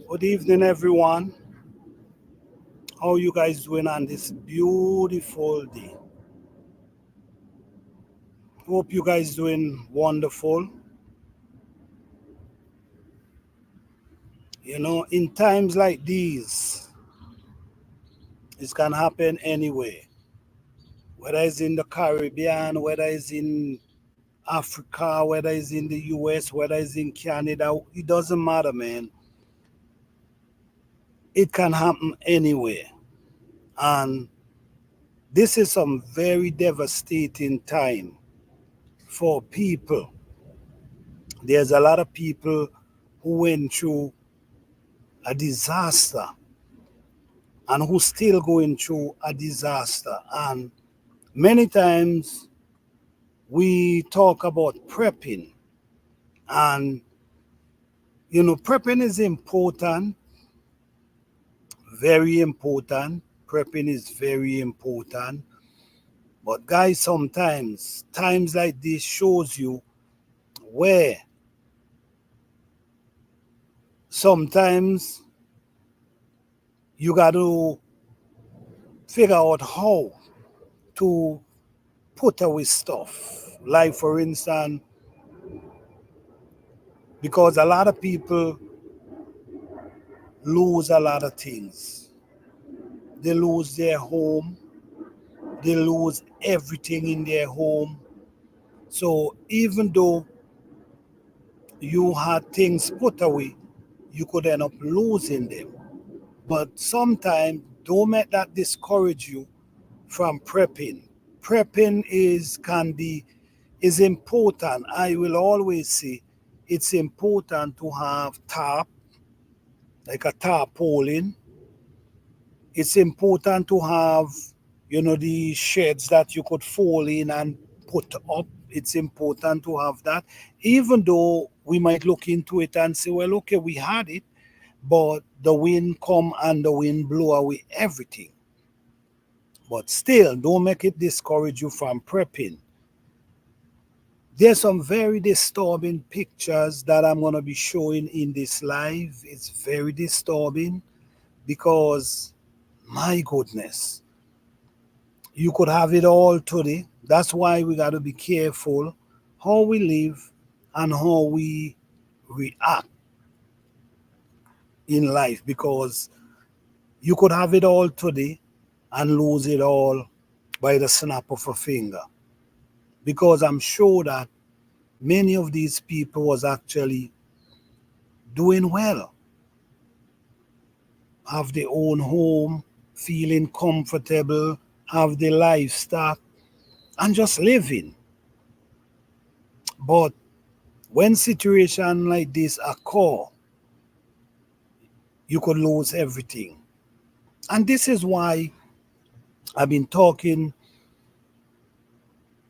Good evening, everyone. How you guys doing on this beautiful day? Hope you guys doing wonderful. In times like these, it can happen anywhere. Whether it's in the Caribbean, whether it's in Africa, whether it's in the US, whether it's in Canada, it doesn't matter, man. It can happen anywhere. And this is some very devastating time for people. There's a lot of people who went through a disaster and who still going through a disaster. And many times we talk about prepping, and prepping is important, very important. Prepping is very important. But guys, sometimes times like this shows you where sometimes you got to figure out how to put away stuff. Like, for instance, because a lot of people lose a lot of things. They lose their home, they lose everything in their home. So even though you had things put away, you could end up losing them. But sometimes don't let that discourage you from prepping. Prepping is important. I will always say it's important to have tarp, like a tarpaulin. It's important to have, the sheds that you could fall in and put up. It's important to have that, even though we might look into it and say, well, okay, we had it, but the wind come and the wind blow away everything. But still, don't make it discourage you from prepping. There's some very disturbing pictures that I'm going to be showing in this live. It's very disturbing because, my goodness, you could have it all today. That's why we got to be careful how we live and how we react in life, because you could have it all today and lose it all by the snap of a finger. Because I'm sure that many of these people was actually doing well, have their own home, feeling comfortable, have their livestock, and just living. But when situation like this occur, you could lose everything. And this is why I've been talking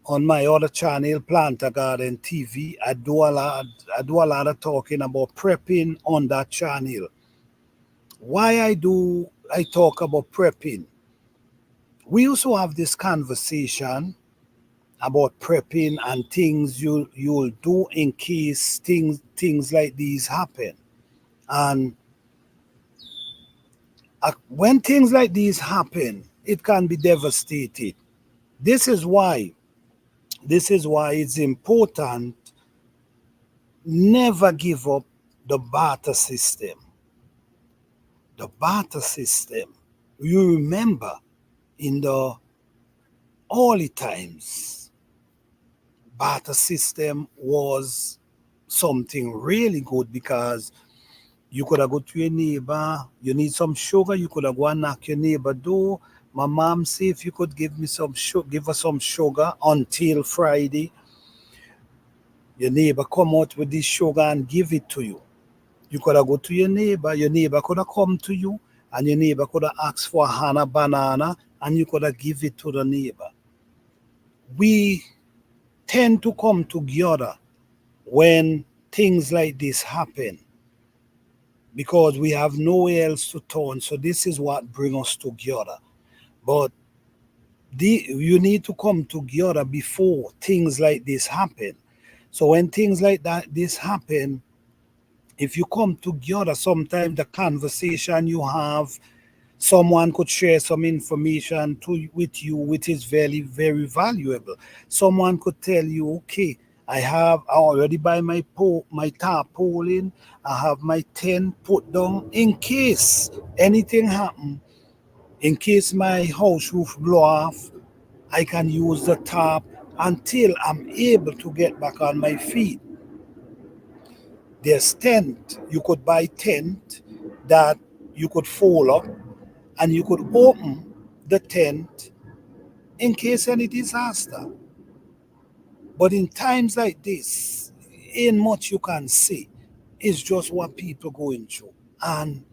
on my other channel, Planter Garden TV. I do a lot of talking about prepping on that channel. Why I talk about prepping? We also have this conversation about prepping and things you'll do in case things like these happen. And when things like these happen, it can be devastating. This is why it's important, never give up the barter system. The barter system. You remember in the early times, barter system was something really good, because you could have go to your neighbor, you need some sugar, you could have go and knock your neighbor door. My mom say if you could give me some sugar, give her some sugar until Friday. Your neighbor come out with this sugar and give it to you. You could have go to your neighbor could have come to you, and your neighbor could have asked for a hand banana, and you could have give it to the neighbor. We tend to come together when things like this happen, because we have nowhere else to turn. So this is what brings us together. But you need to come together before things like this happen. So when things like this happen, If you come together, sometimes the conversation you have, someone could share some information with you which is very, very valuable. Someone could tell you, okay, I already buy my tarpaulin, I have my tent put down in case anything happen, in case my house roof blow off, I can use the tarp until I'm able to get back on my feet. There's tent. You could buy tent that you could fold up and you could open the tent in case any disaster. But in times like this, ain't much you can say. It's just what people going through. And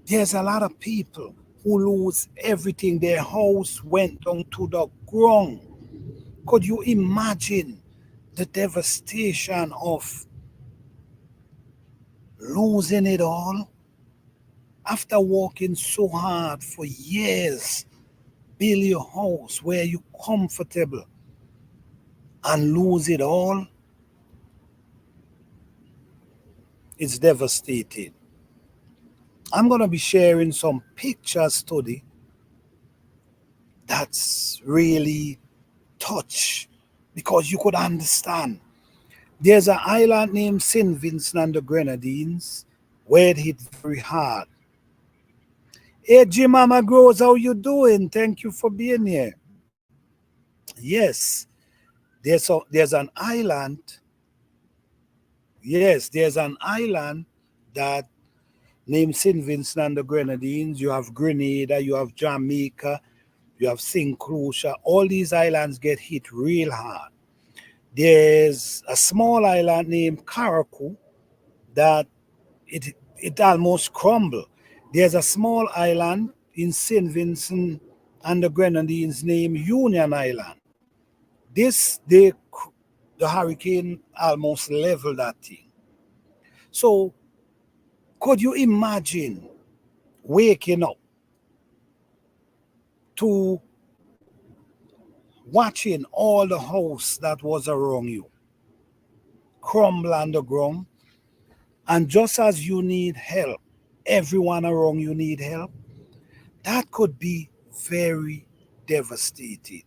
there's a lot of people who lose everything. Their house went down to the ground. Could you imagine the devastation of losing it all after working so hard for years, build your house where you're comfortable and lose it all? It's devastating. I'm going to be sharing some pictures today that's really touch because you could understand. There's an island named St. Vincent and the Grenadines where it hit very hard. Hey, Jim Mama Grows, how you doing? Thank you for being here. Yes, there's an island. Yes, there's an island that named St. Vincent and the Grenadines. You have Grenada, you have Jamaica, you have St. Lucia. All these islands get hit real hard. There's a small island named Caracu that it almost crumbled. There's a small island in St. Vincent and the Grenadines named Union Island. The hurricane almost leveled that thing. So could you imagine waking up to watching all the house that was around you crumble underground, and just as you need help, everyone around you need help? That could be very devastating.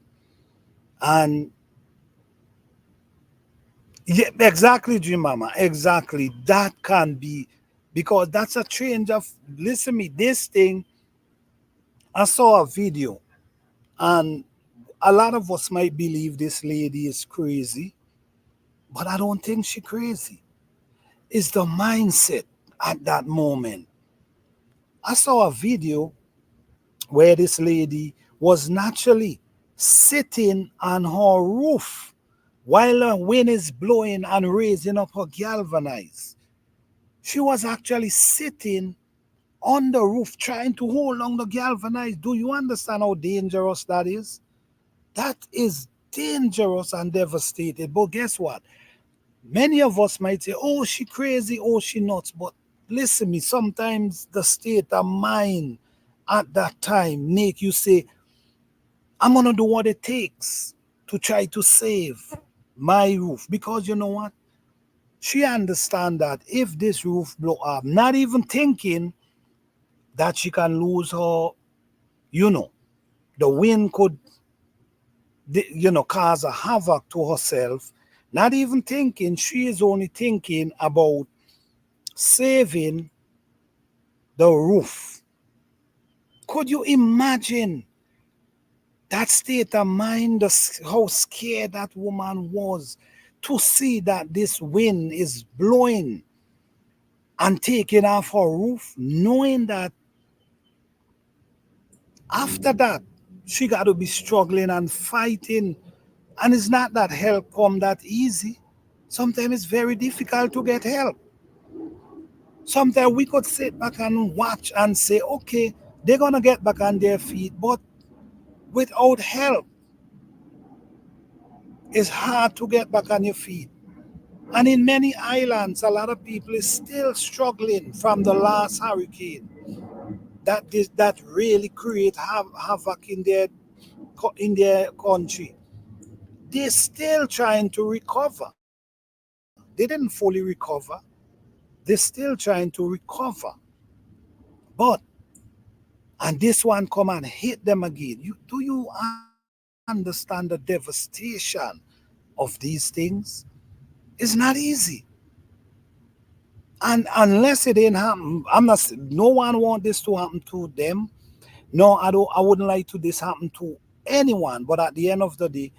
And yeah, exactly, Jim Mama, exactly. That can be because that's a change of, listen me, this thing, I saw a video, and a lot of us might believe this lady is crazy, but I don't think she's crazy. It's the mindset at that moment. I saw a video where this lady was naturally sitting on her roof while the wind is blowing and raising up her galvanized. She was actually sitting on the roof trying to hold on the galvanized. Do you understand how dangerous that is? That is dangerous and devastating. But guess what? Many of us might say, oh, she crazy, oh, she nuts. But listen me, sometimes the state of mind at that time make you say, I'm gonna do what it takes to try to save my roof. Because you know what? She understand that if this roof blow up, not even thinking that she can lose her, you know, the wind could, cause a havoc to herself. Not even thinking, she is only thinking about saving the roof. Could you imagine that state of mind, how scared that woman was to see that this wind is blowing and taking off her roof, knowing that after that, she got to be struggling and fighting. And it's not that help come that easy. Sometimes it's very difficult to get help. Sometimes we could sit back and watch and say, okay, they're going to get back on their feet. But without help, it's hard to get back on your feet. And in many islands, a lot of people is still struggling from the last hurricane that really create havoc in their country. They're still trying to recover. They didn't fully recover. They're still trying to recover. But and this one come and hit them again. Do you understand the devastation of these things? It's not easy. And unless it didn't happen, no one want this to happen to them. No, I wouldn't like to this happen to anyone. But at the end of the day,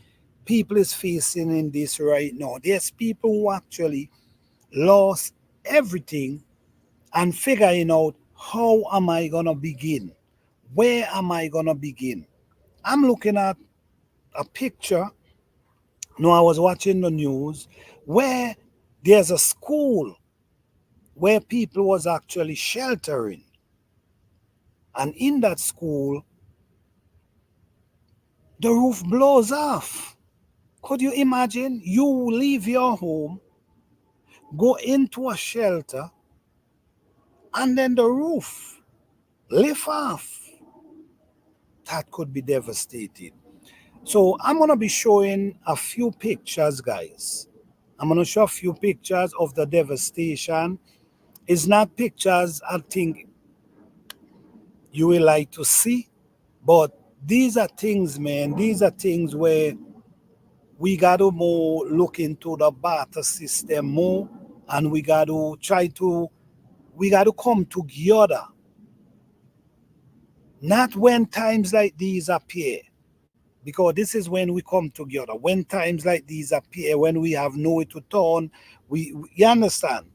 people is facing in this right now. There's people who actually lost everything and figuring out how am I gonna begin? Where am I gonna begin? I'm looking at a picture. No, I was watching the news where there's a school where people was actually sheltering, and in that school the roof blows off. Could you imagine? You leave your home, go into a shelter, and then the roof lift off. That could be devastating. So I'm gonna be showing a few pictures, guys. I'm gonna show a few pictures of the devastation. It's not pictures I think you will like to see, but these are things, man. These are things where we got to more look into the barter system more, and we got to come together. Not when times like these appear, because this is when we come together. When times like these appear, when we have nowhere to turn, you understand?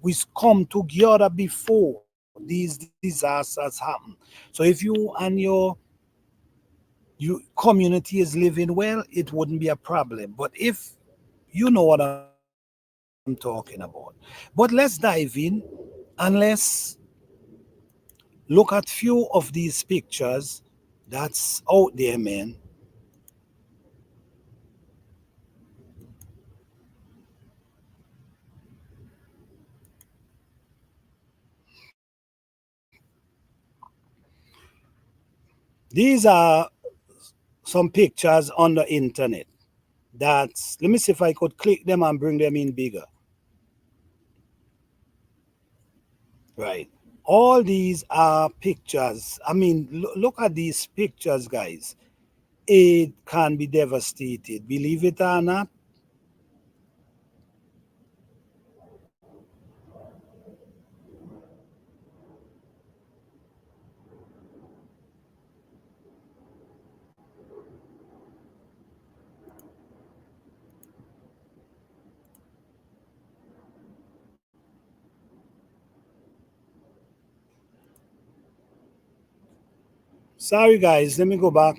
We come together before these disasters happen. So if you and your community is living well, it wouldn't be a problem. But if you know what I'm talking about. But let's dive in and look at few of these pictures that's out there, man. These are some pictures on the internet. That's let me see if I could click them and bring them in bigger. Right. All these are pictures. I mean, look at these pictures, guys. It can be devastated. Believe it or not. Sorry, guys. Let me go back.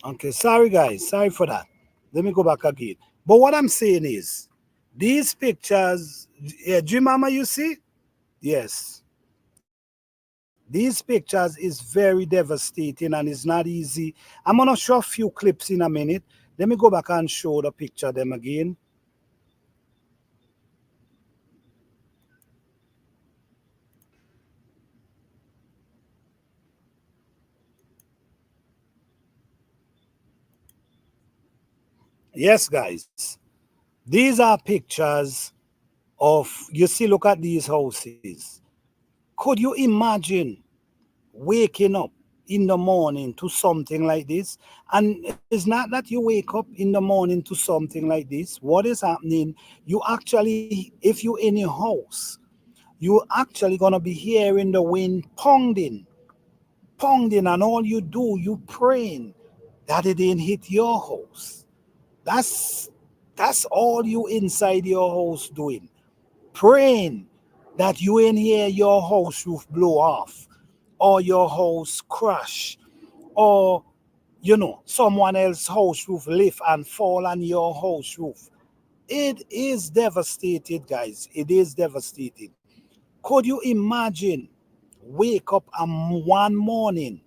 Okay. Sorry, guys. Sorry for that. Let me go back again. But what I'm saying is, these pictures, yeah, do you remember you see? Yes. These pictures is very devastating and it's not easy. I'm gonna show a few clips in a minute. Let me go back and show the picture them again. Yes, guys. These are pictures of you see, look at these houses. Could you imagine waking up in the morning to something like this? And it's not that you wake up in the morning to something like this. What is happening? You actually, if you're in your house, you actually gonna be hearing the wind pounding, and all you do, you praying that it didn't hit your house. That's that's all you inside your house doing. Praying that you ain't hear your house roof blow off or your house crash or someone else's house roof lift and fall on your house roof. It is devastated, guys. It is devastating. Could you imagine wake up one morning?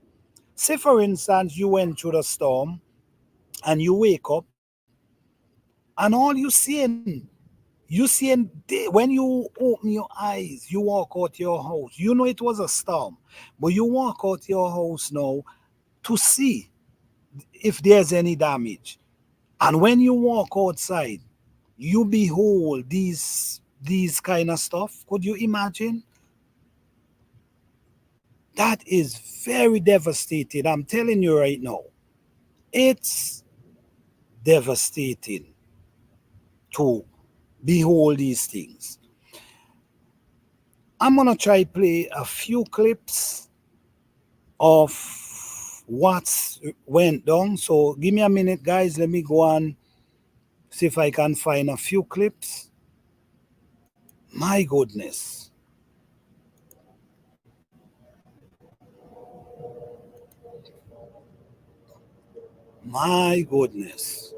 Say, for instance, you went through the storm and you wake up and all you seeing, You see, and when you open your eyes, you walk out your house. You know it was a storm, but you walk out your house now to see if there's any damage. And when you walk outside, you behold these kind of stuff. Could you imagine? That is very devastating. I'm telling you right now. It's devastating to behold these things. I'm gonna try play a few clips of what's went down. So give me a minute, guys. Let me go and see if I can find a few clips. My goodness. My goodness.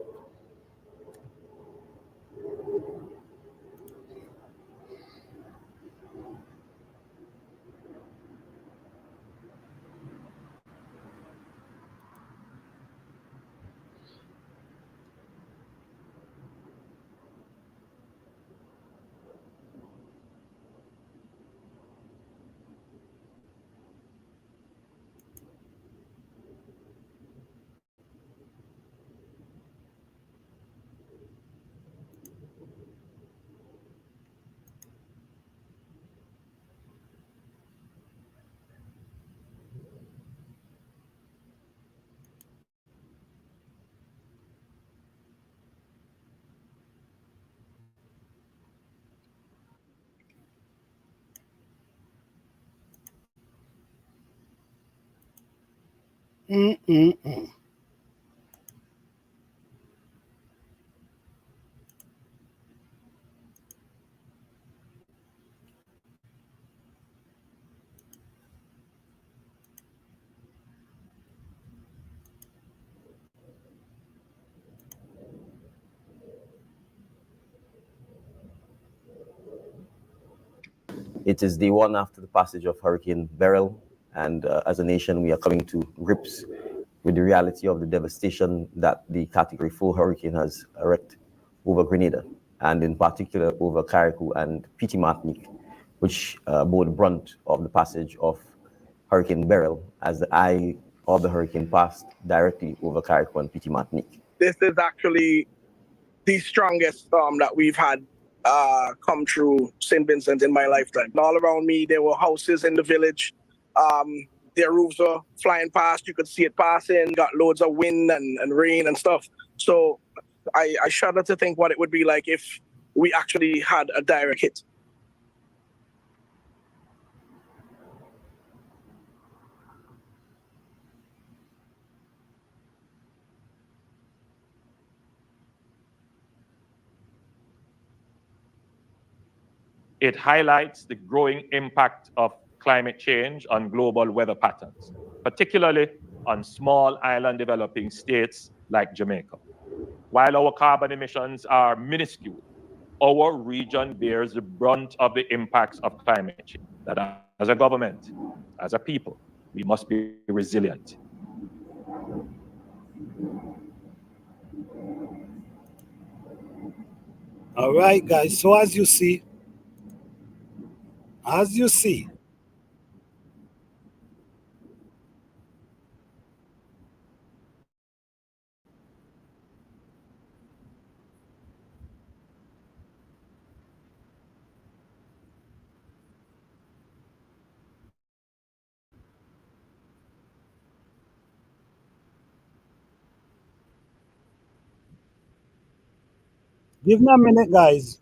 Mm-mm-mm. It is day one after the passage of Hurricane Beryl, and as a nation, we are coming to grips with the reality of the devastation that the Category 4 hurricane has wreaked over Grenada, and in particular over Carriacou and Petite Martinique, which bore the brunt of the passage of Hurricane Beryl as the eye of the hurricane passed directly over Carriacou and Petite Martinique. This is actually the strongest storm that we've had come through St. Vincent in my lifetime. All around me, there were houses in the village. Their roofs were flying past. You could see it passing, got loads of wind and rain and stuff. So I shudder to think what it would be like if we actually had a direct hit. It highlights the growing impact of climate change on global weather patterns, particularly on small island developing states like Jamaica. While our carbon emissions are minuscule, our region bears the brunt of the impacts of climate change. That as a government, as a people, we must be resilient. All right, guys. So as you see, give me a minute, guys.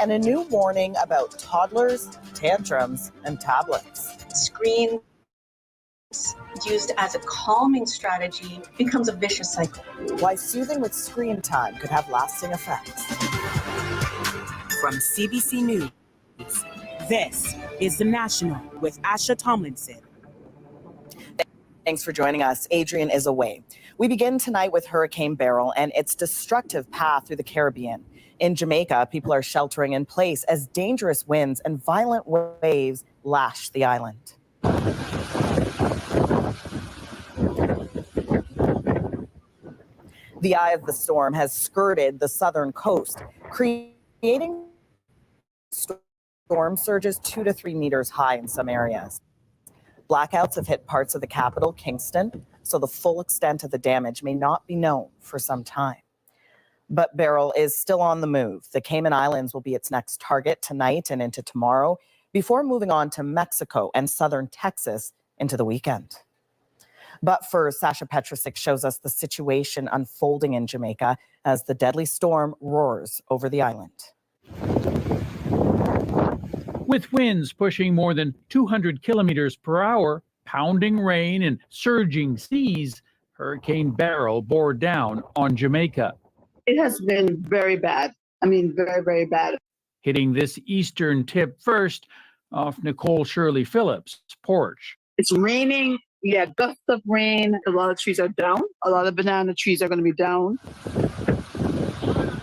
and a new warning about toddlers, tantrums, and tablets. Screens used as a calming strategy becomes a vicious cycle. Why soothing with screen time could have lasting effects. From CBC News, this is The National with Asha Tomlinson. Thanks for joining us. Adrian is away. We begin tonight with Hurricane Baryl and its destructive path through the Caribbean. In Jamaica, people are sheltering in place as dangerous winds and violent waves lash the island. The eye of the storm has skirted the southern coast, creating storm surges 2 to 3 meters high in some areas. Blackouts have hit parts of the capital, Kingston, so the full extent of the damage may not be known for some time. But Baryl is still on the move. The Cayman Islands will be its next target tonight and into tomorrow, before moving on to Mexico and southern Texas into the weekend. But first, Sasha Petrusik shows us the situation unfolding in Jamaica as the deadly storm roars over the island. With winds pushing more than 200 kilometers per hour, pounding rain and surging seas, Hurricane Baryl bore down on Jamaica. It has been very bad. I mean, very, very bad. Hitting this eastern tip first off Nicole Shirley Phillips' porch. It's raining. We had gusts of rain. A lot of trees are down. A lot of banana trees are going to be down.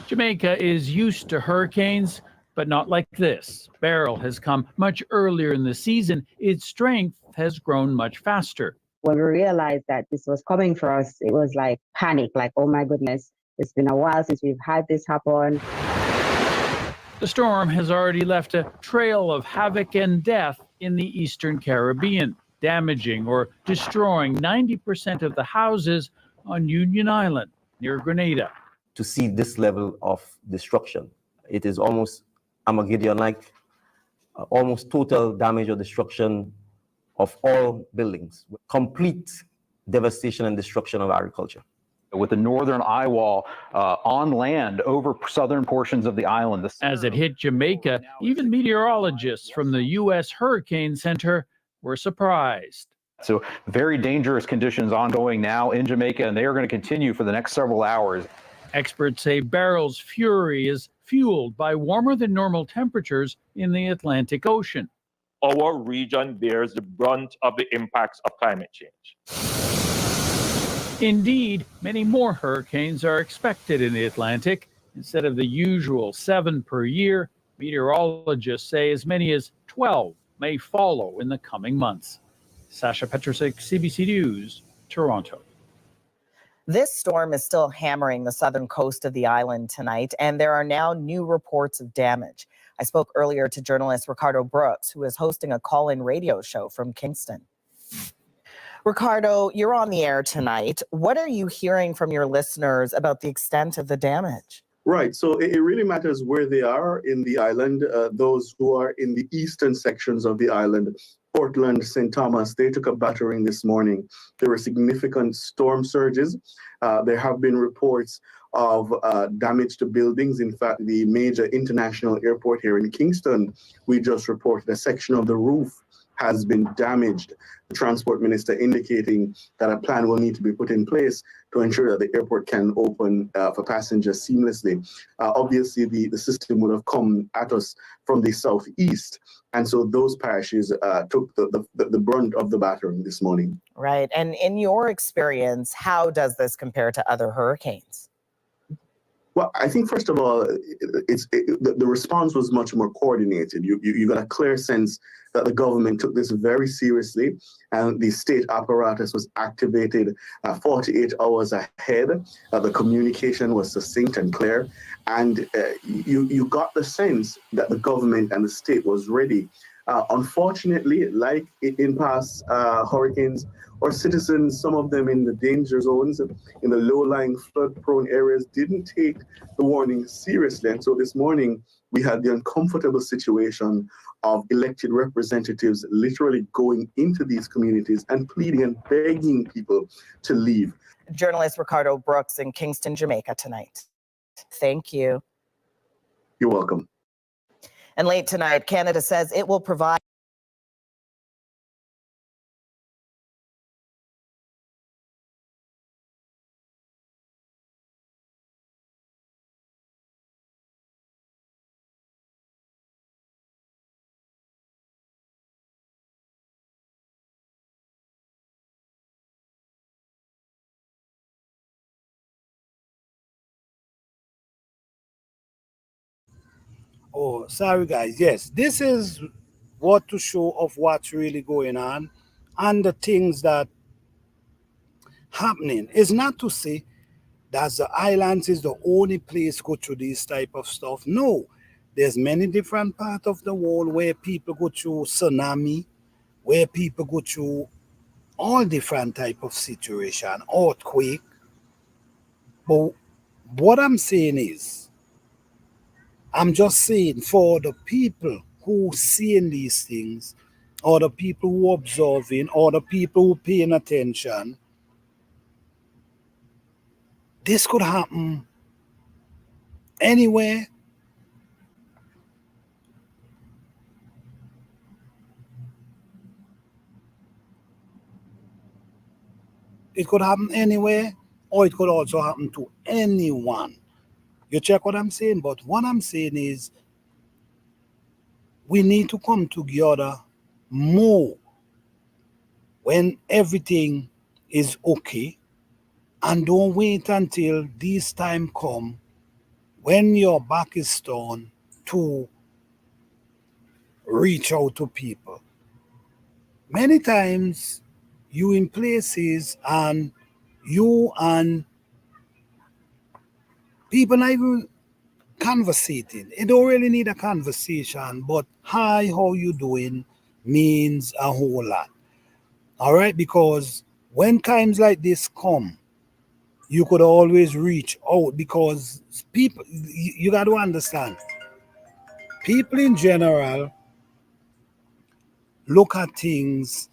Jamaica is used to hurricanes, but not like this. Baryl has come much earlier in the season. Its strength has grown much faster. When we realized that this was coming for us, it was like panic, like, oh my goodness, it's been a while since we've had this happen. The storm has already left a trail of havoc and death in the eastern Caribbean, damaging or destroying 90% of the houses on Union Island near Grenada. To see this level of destruction, it is almost Armageddon-like, almost total damage or destruction of all buildings, complete devastation and destruction of agriculture. With the northern eye wall on land over southern portions of the island. As it hit Jamaica, even meteorologists from the U.S. Hurricane Center were surprised. So very dangerous conditions ongoing now in Jamaica, and they are going to continue for the next several hours. Experts say Baryl's fury is fueled by warmer than normal temperatures in the Atlantic Ocean. Our region bears the brunt of the impacts of climate change. Indeed, many more hurricanes are expected in the Atlantic. Instead of the usual 7 per year, meteorologists say as many as 12 may follow in the coming months. Sasha Petrusik, CBC News, Toronto. This storm is still hammering the southern coast of the island tonight, and there are now new reports of damage. I spoke earlier to journalist Ricardo Brooks, who is hosting a call-in radio show from Kingston. Ricardo, you're on the air tonight. What are you hearing from your listeners about the extent of the damage? Right. So it really matters where they are in the island. Those who are in the eastern sections of the island, Portland, St. Thomas, they took a battering this morning. There were significant storm surges. There have been reports of damage to buildings. In fact, the major international airport here in Kingston, we just reported a section of the roof has been damaged. The transport minister indicating that a plan will need to be put in place to ensure that the airport can open for passengers seamlessly. Obviously, the system would have come at us from the southeast. And so those parishes took the brunt of the battering this morning. Right. And in your experience, how does this compare to other hurricanes? Well, I think, first of all, the response was much more coordinated. You got a clear sense that the government took this very seriously, and the state apparatus was activated 48 hours ahead. The communication was succinct and clear, and you got the sense that the government and the state was ready. Unfortunately, like in past hurricanes, our citizens, some of them in the danger zones, in the low-lying flood-prone areas, didn't take the warning seriously. And so this morning, we had the uncomfortable situation of elected representatives literally going into these communities and pleading and begging people to leave. Journalist Ricardo Brooks in Kingston, Jamaica tonight. Thank you. You're welcome. And late tonight, Canada says it will provide Oh, sorry guys. Yes, this is what to show of what's really going on and the things that happening. It's not to say that the islands is the only place go through this type of stuff. No, there's many different parts of the world where people go through tsunami, where people go through all different type of situation, earthquake. But what I'm saying is, I'm just saying for the people who seeing these things, or the people who observing, or the people who paying attention, this could happen anywhere. It could happen anywhere, or it could also happen to anyone. You check what I'm saying? But what I'm saying is we need to come together more when everything is okay, and don't wait until this time come when your back is turned to reach out to people. Many times you in places and you and people not even conversating. It don't really need a conversation, but hi, how you doing means a whole lot. All right, because when times like this come, you could always reach out because people, you got to understand, people in general look at things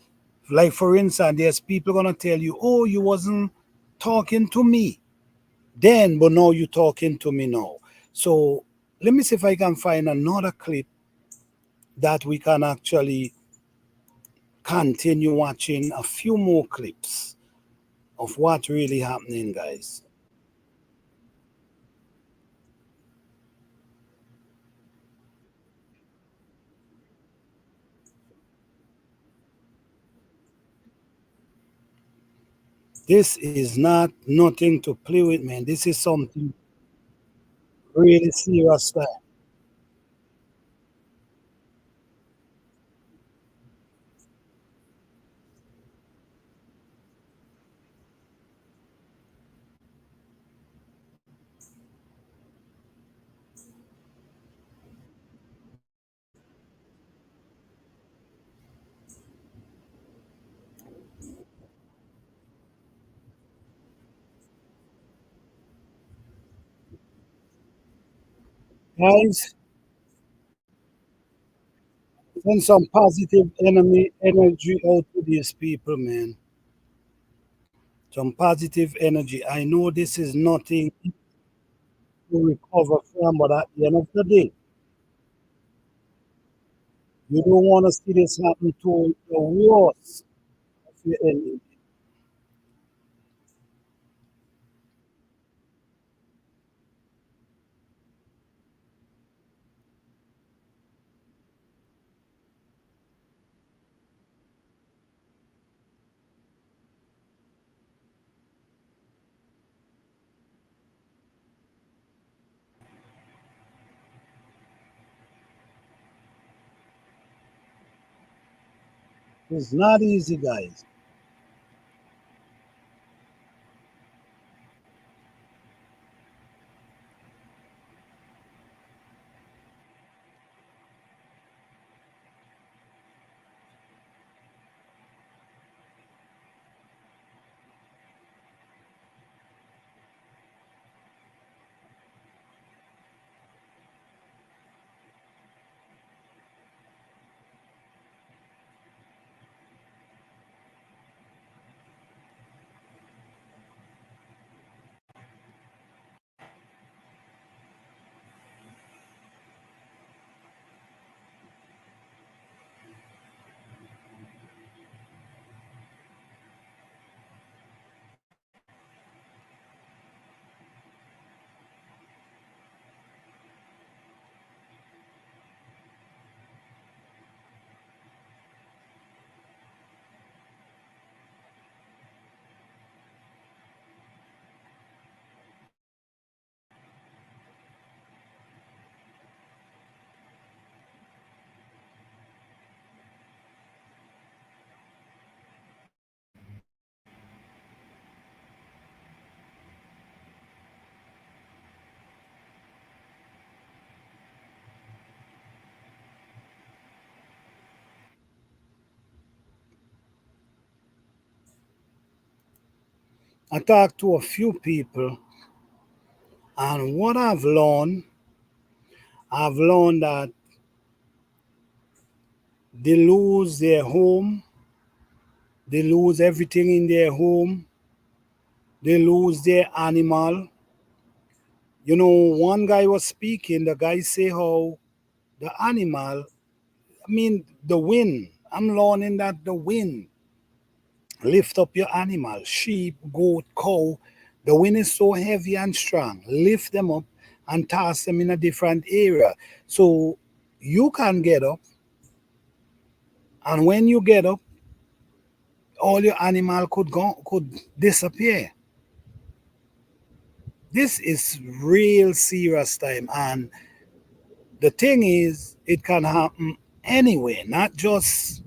like, for instance, there's people gonna tell you, oh, you wasn't talking to me then, but now you're talking to me now. So let me see if I can find another clip that we can actually continue watching a few more clips of what really happening, guys. This is not nothing to play with, man. This is something really serious. Guys, send some positive energy out to these people, man. Some positive energy. I know this is nothing to recover from, but at the end of the day, you don't want to see this happen to the worst of your enemy. It's not easy, guys. I talked to a few people, and what I've learned that they lose their home, they lose everything in their home, they lose their animal. You know, one guy was speaking, the guy say how the animal, I mean, the wind, I'm learning that the wind lift up your animal, sheep, goat, cow. The wind is so heavy and strong. Lift them up and toss them in a different area. So you can get up, and when you get up, all your animal could disappear. This is real serious time, and the thing is, it can happen anywhere, not just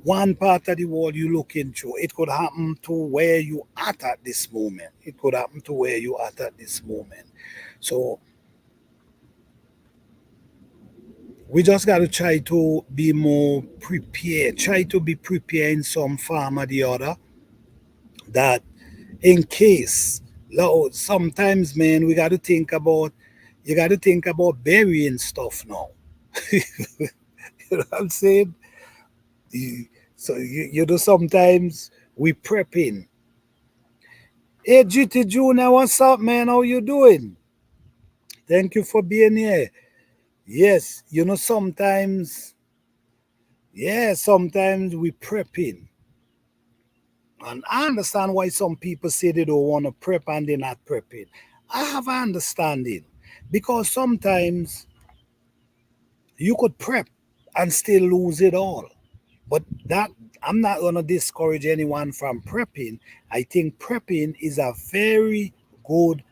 one part of the world you look into. It could happen to where you at this moment. It could happen to where you at this moment. So we just got to try to be more prepared. Try to be prepared in some form or the other. That in case, sometimes, man, we got to think about. You got to think about burying stuff now. You know what I'm saying? So you know, sometimes we prepping. Hey, GT Junior, what's up, man? How you doing? Thank you for being here. Yes, you know, sometimes we prepping. And I understand why some people say they don't want to prep and they're not prepping. I have an understanding. Because sometimes you could prep and still lose it all. But that I'm not going to discourage anyone from prepping. I think prepping is a very good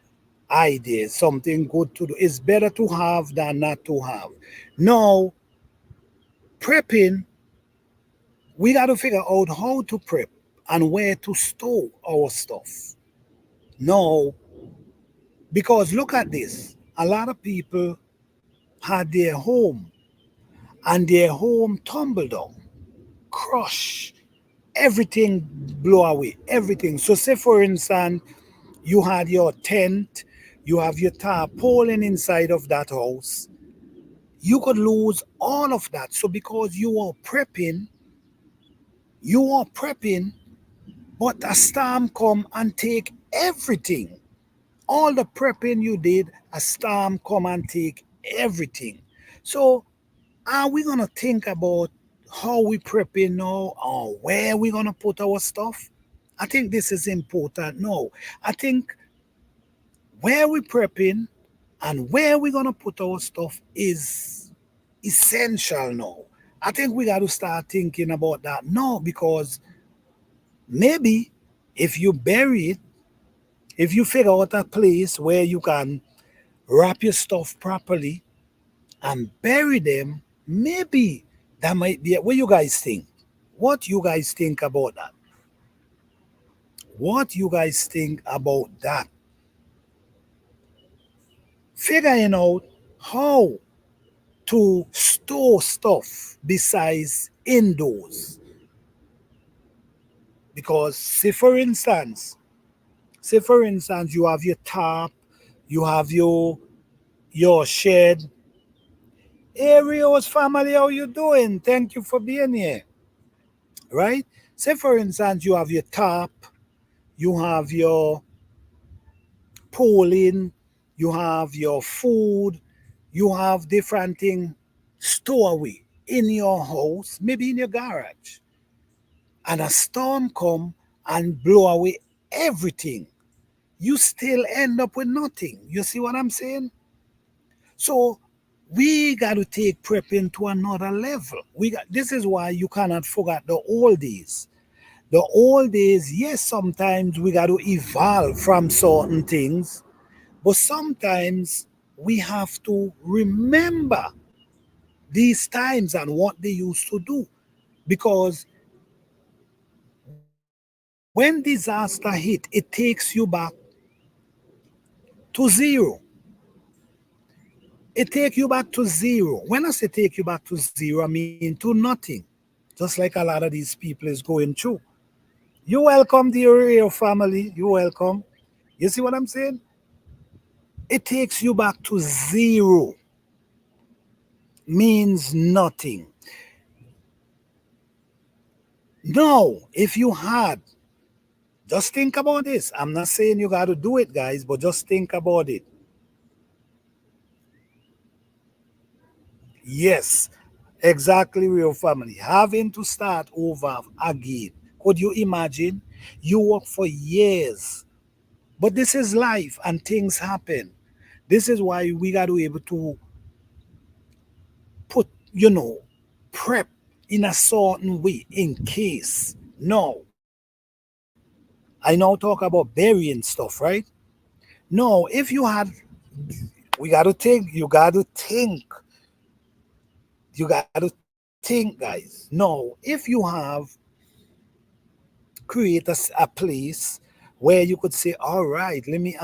idea, something good to do. It's better to have than not to have. Now, prepping, we got to figure out how to prep and where to store our stuff. No, because look at this. A lot of people had their home and their home tumbled down, crush, everything blow away, everything. So say for instance, you had your tent, you have your tarpaulin inside of that house. You could lose all of that. So because you are prepping, but a storm come and take everything. All the prepping you did, a storm come and take everything. So are we gonna think about how we prepping now or where we gonna put our stuff? I think this is important. No, I think where we prepping and where we're gonna put our stuff is essential now. I think we got to start thinking about that now because maybe if you bury it, if you figure out a place where you can wrap your stuff properly and bury them, maybe that might be it. What you guys think? What you guys think about that? What you guys think about that? Figuring out how to store stuff besides indoors. Because say for instance, you have your tarp, you have your shed. Hey Rio's family, how you doing? Thank you for being here. Right? Say for instance, you have your tarp, you have your pooling, you have your food, you have different things stored away in your house, maybe in your garage. And a storm come and blow away everything. You still end up with nothing. You see what I'm saying? So we got to take prepping to another level. This is why you cannot forget the old days. The old days, yes, sometimes we got to evolve from certain things, but sometimes we have to remember these times and what they used to do. Because when disaster hit, it takes you back to zero. It take you back to zero. When I say take you back to zero, I mean to nothing. Just like a lot of these people is going through. You welcome the Rio family. You welcome. You see what I'm saying? It takes you back to zero. Means nothing. No, if you had, just think about this. I'm not saying you got to do it, guys, but just think about it. Yes, exactly, real family. Having to start over again. Could you imagine? You work for years, but this is life and things happen. This is why we got to be able to put, prep in a certain way in case. No, I now talk about burying stuff, right? No, if you had, we got to think, you got to think, guys. No, if you have create a place where you could say, all right, let me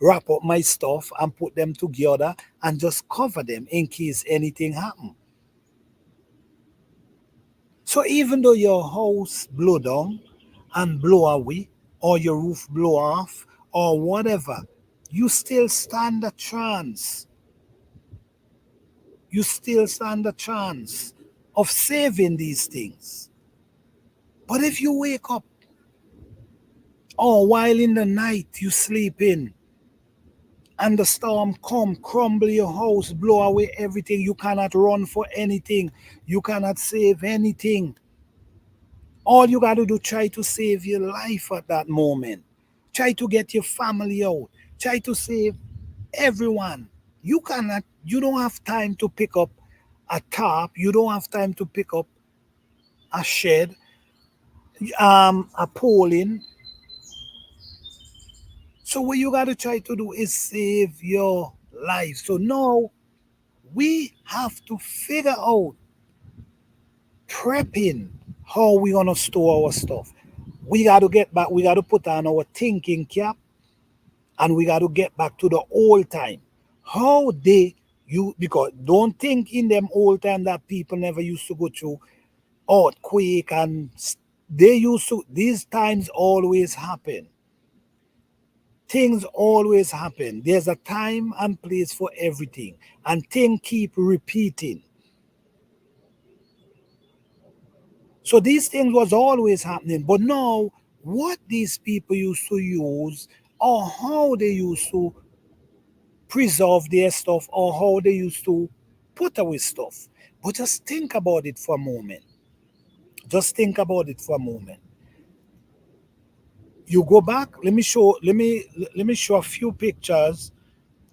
wrap up my stuff and put them together and just cover them in case anything happen. So even though your house blow down and blow away, or your roof blow off, or whatever, you still stand a chance. You still stand a chance of saving these things. But if you wake up, or while in the night you sleep in, and the storm come, crumble your house, blow away everything, you cannot run for anything, you cannot save anything. All you got to do, try to save your life at that moment. Try to get your family out. Try to save everyone. You don't have time to pick up a tarp. You don't have time to pick up a shed, a poling. So what you got to try to do is save your life. So now we have to figure out prepping how we gonna store our stuff. We got to get back. We got to put on our thinking cap, and we got to get back to the old time. How they you because don't think in them old time that people never used to go through earthquake and they used to. These times always happen. Things always happen. There's a time and place for everything, and things keep repeating. So these things was always happening. But now, what these people used to use, or how they used to preserve their stuff, or how they used to put away stuff. But just think about it for a moment. Just think about it for a moment. You go back. Let me show a few pictures.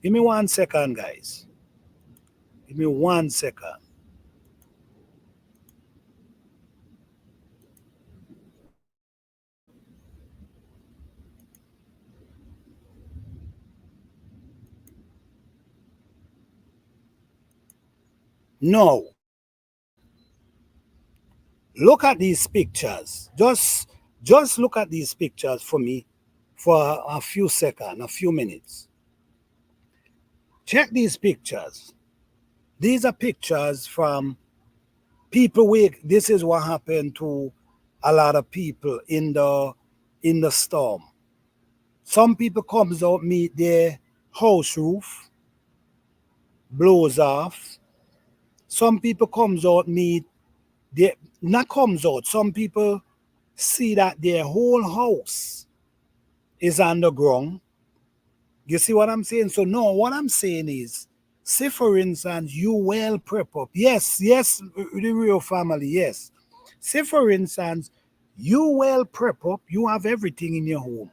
Give me 1 second, guys. Give me 1 second. No, look at these pictures. Just look at these pictures for me for a few seconds, a few minutes. Check these pictures. These are pictures from people. This is what happened to a lot of people in the storm. Some people comes out, meet their house roof blows off. Some people comes out, meet their not comes out. Some people see that their whole house is underground. You see what I'm saying? So no, what I'm saying is, say for instance, you well prep up. Yes, the real family, yes. Say for instance, you well prep up, you have everything in your home.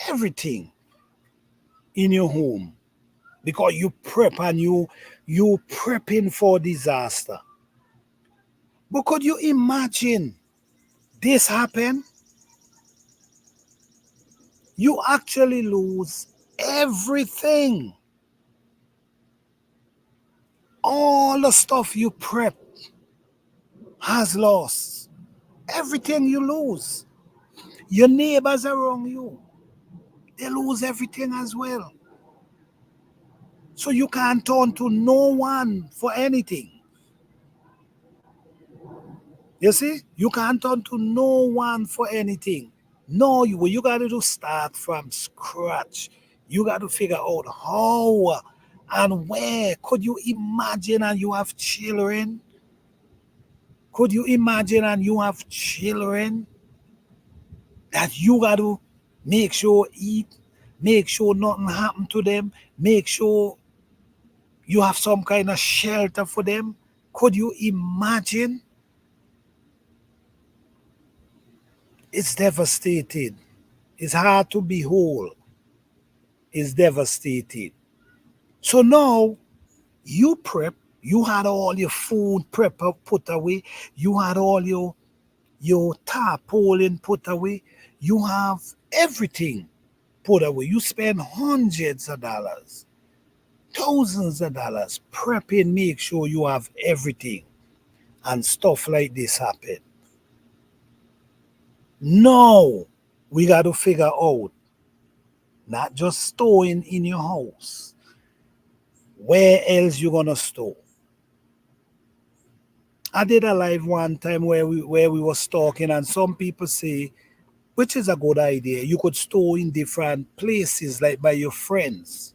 Everything in your home. Because you prep and you prepping for disaster. But could you imagine this happen? You actually lose everything. All the stuff you prep has lost. Everything you lose. Your neighbors around you, they lose everything as well. So you can't turn to no one for anything. You see, you can't turn to no one for anything. No, you got to start from scratch. You got to figure out how and where. Could you imagine and you have children? Could you imagine and you have children that you got to make sure eat, make sure nothing happen to them, make sure you have some kind of shelter for them? Could you imagine? It's devastating. It's hard to behold. It's devastating. So now you prep, you had all your food prep put away, you had all your tarpaulin put away, you have everything put away. You spend hundreds of dollars, thousands of dollars prepping, make sure you have everything, and stuff like this happen. Now we got to figure out not just storing in your house. Where else you gonna store? I did a live one time where we was talking, and some people say, which is a good idea, you could store in different places, like by your friends.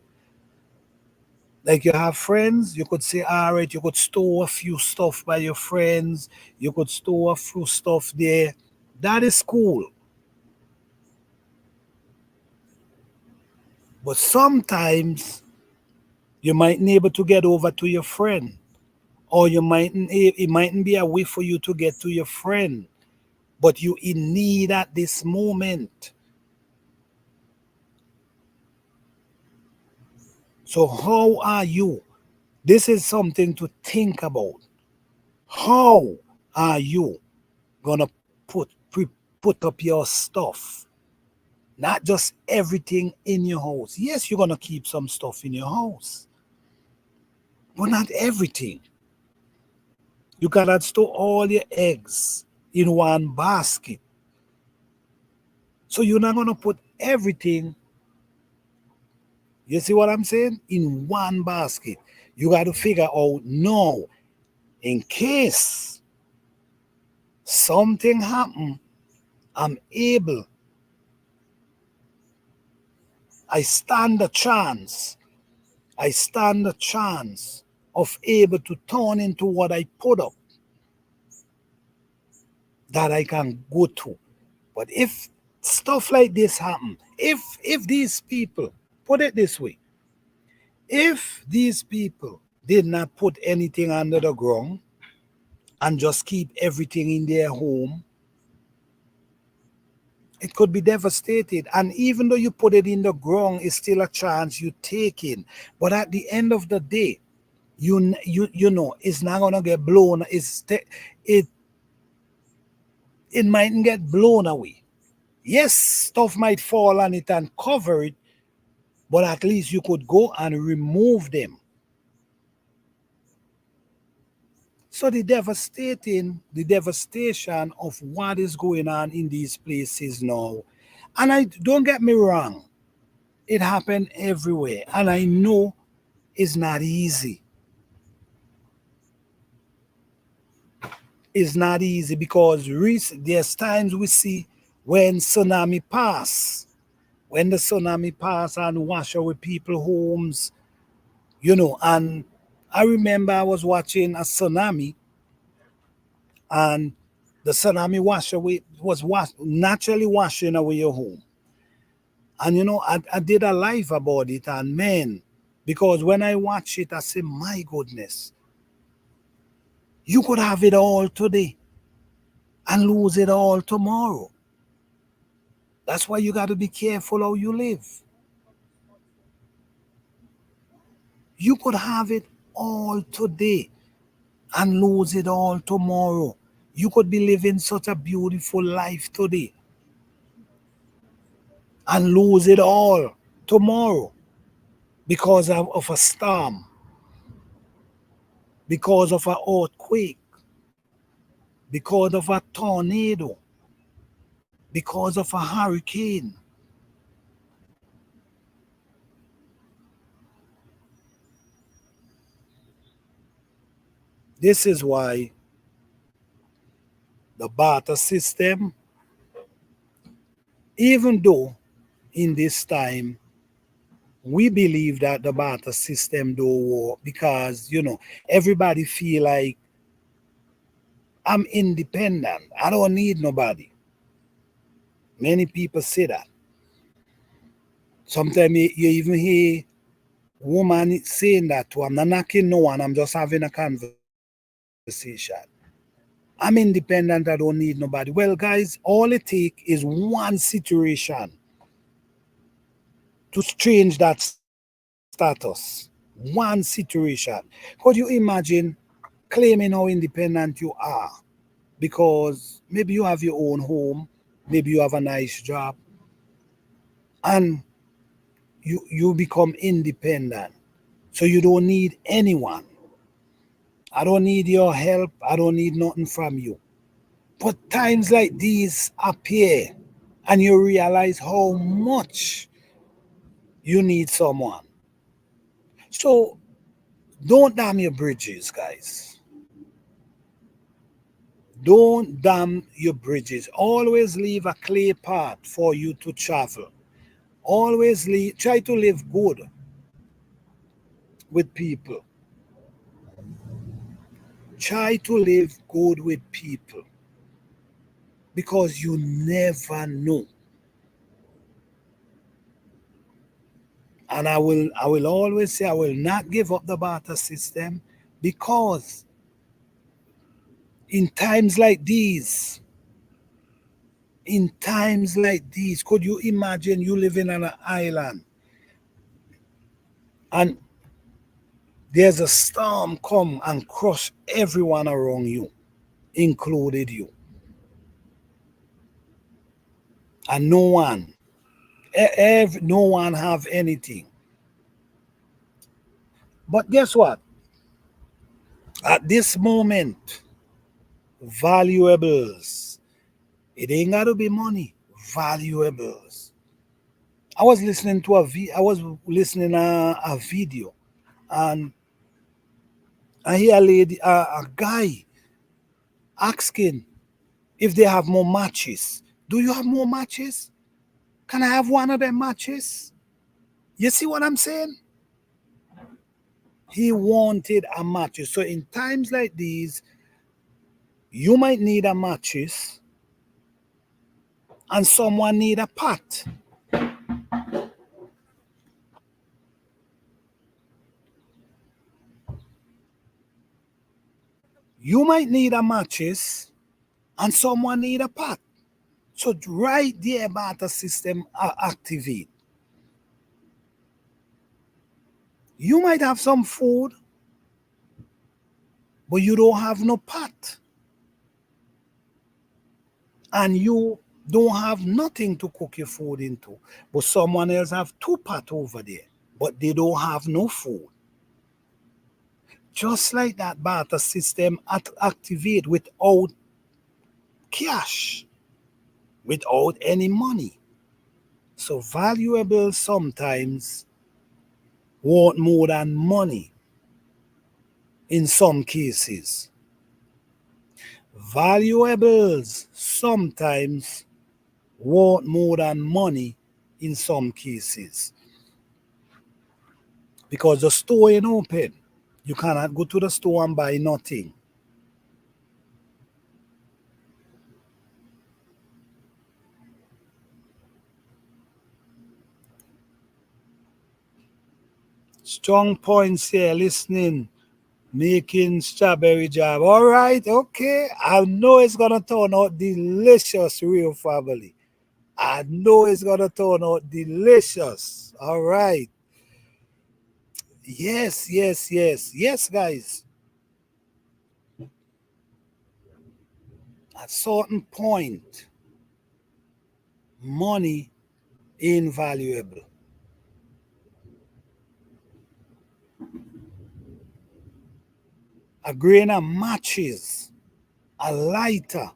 Like you have friends, you could say, all right, you could store a few stuff by your friends, you could store a few stuff there. That is cool. But sometimes you might not be able to get over to your friend, or it mightn't be a way for you to get to your friend, but you in need at this moment. So how are you? This is something to think about. How are you gonna put up your stuff? Not just everything in your house. Yes, you're gonna keep some stuff in your house, but not everything. You cannot store all your eggs in one basket. So you're not gonna put everything, you see what I'm saying, in one basket. You got to figure out, no, in case something happen, I'm able, I stand a chance, I stand a chance of able to turn into what I put up, that I can go to. But if stuff like this happen, if these people, put it this way, if these people did not put anything under the ground and just keep everything in their home, it could be devastated. And even though you put it in the ground, it's still a chance you taking. But at the end of the day, you know, it's not gonna get blown. It mightn't get blown away. Yes, stuff might fall on it and cover it, but at least you could go and remove them. So the devastation of what is going on in these places now, and I don't get me wrong, it happened everywhere, and I know it's not easy. It's not easy because there's times we see when the tsunami pass and wash away people's homes, you know. And I remember I was watching a tsunami, and the tsunami naturally washing away your home. And you know, I did a live about it, and man, because when I watch it, I say, my goodness, you could have it all today and lose it all tomorrow. That's why you got to be careful how you live. You could have it all today and lose it all tomorrow. You could be living such a beautiful life today and lose it all tomorrow because of a storm, because of an earthquake, because of a tornado, because of a hurricane. This is why the barter system, even though in this time we believe that the barter system don't work because, everybody feel like I'm independent. I don't need nobody. Many people say that. Sometimes you even hear woman saying that to I'm not knocking no one, I'm just having a conversation. I'm independent, I don't need nobody. Well, guys, all it takes is one situation to change that status. One situation. Could you imagine claiming how independent you are? Because maybe you have your own home, maybe you have a nice job, and you become independent. So you don't need anyone. I don't need your help. I don't need nothing from you. But times like these appear and you realize how much you need someone. So don't dam your bridges, guys. Don't dam your bridges. Always leave a clear path for you to travel. Always try to live good with people. Try to live good with people because you never know. And I will always say I will not give up the barter system because in times like these, could you imagine you living on an island and there's a storm come and crush everyone around you, included you, and no one have anything. But guess what? At this moment, valuables. It ain't got to be money. Valuables. I was listening to a video, and I hear a guy asking if they have more matches. Do you have more matches? Can I have one of them matches? You see what I'm saying? He wanted a matches. So in times like these, you might need a matches and someone need a pot. You might need a matches and someone need a pot. So right there, barter system activate. You might have some food, but you don't have no pot. And you don't have nothing to cook your food into. But someone else have two pot over there, but they don't have no food. Just like that, barter system activate without cash, without any money. So valuables sometimes want more than money in some cases. Valuables sometimes want more than money in some cases. Because the store ain't open. You cannot go to the store and buy nothing. Strong points here, listening, making strawberry jam. All right, okay. I know it's going to turn out delicious, real family. I know it's going to turn out delicious. All right. Yes, yes, yes. Yes, guys. At certain point, money invaluable. A grain of matches, a lighter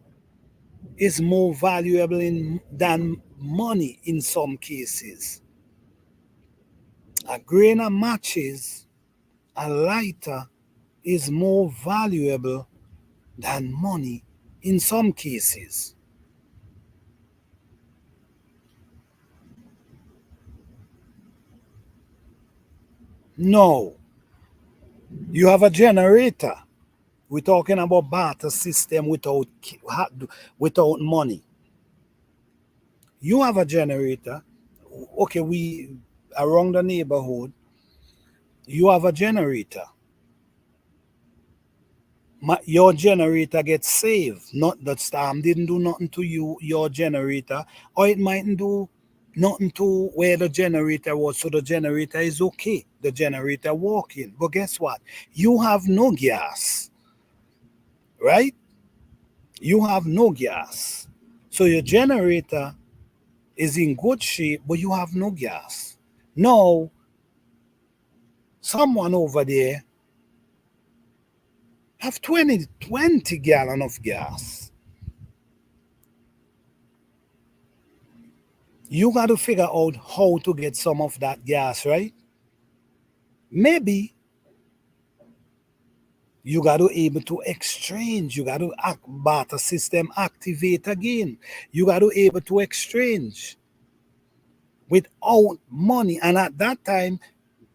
is more valuable than money in some cases. A grain of matches, a lighter is more valuable than money in some cases. No, you have a generator. We're talking about barter system without money. You have a generator. Okay, we around the neighborhood, you have a generator. Your generator gets saved. Not that storm didn't do nothing to your generator, or it mightn't do nothing to where the generator was. So the generator is okay. The generator working. But guess what? You have no gas, right? You have no gas. So your generator is in good shape, but you have no gas. Now, someone over there have 20 gallon of gas. You got to figure out how to get some of that gas, right? Maybe you got to able to exchange. You got to barter system activate again. You got to able to exchange without money. And at that time,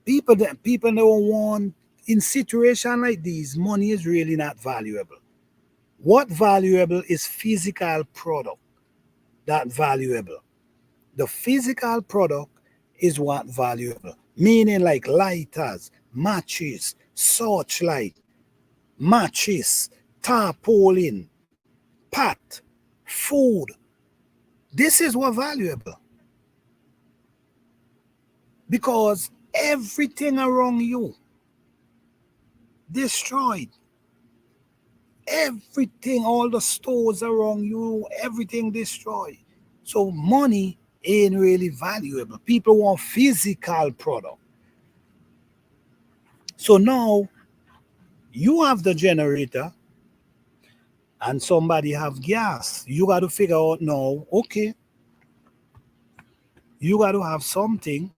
people don't want, in situation like these, money is really not valuable. What valuable is physical product that valuable. The physical product is what valuable. Meaning like lighters, matches, searchlight, matches, tarpaulin, pot, food. This is what valuable. Because everything around you destroyed. Everything, all the stores around you, everything destroyed. So money ain't really valuable. People want physical product. So now you have the generator and somebody have gas. You got to figure out now, okay, you got to have something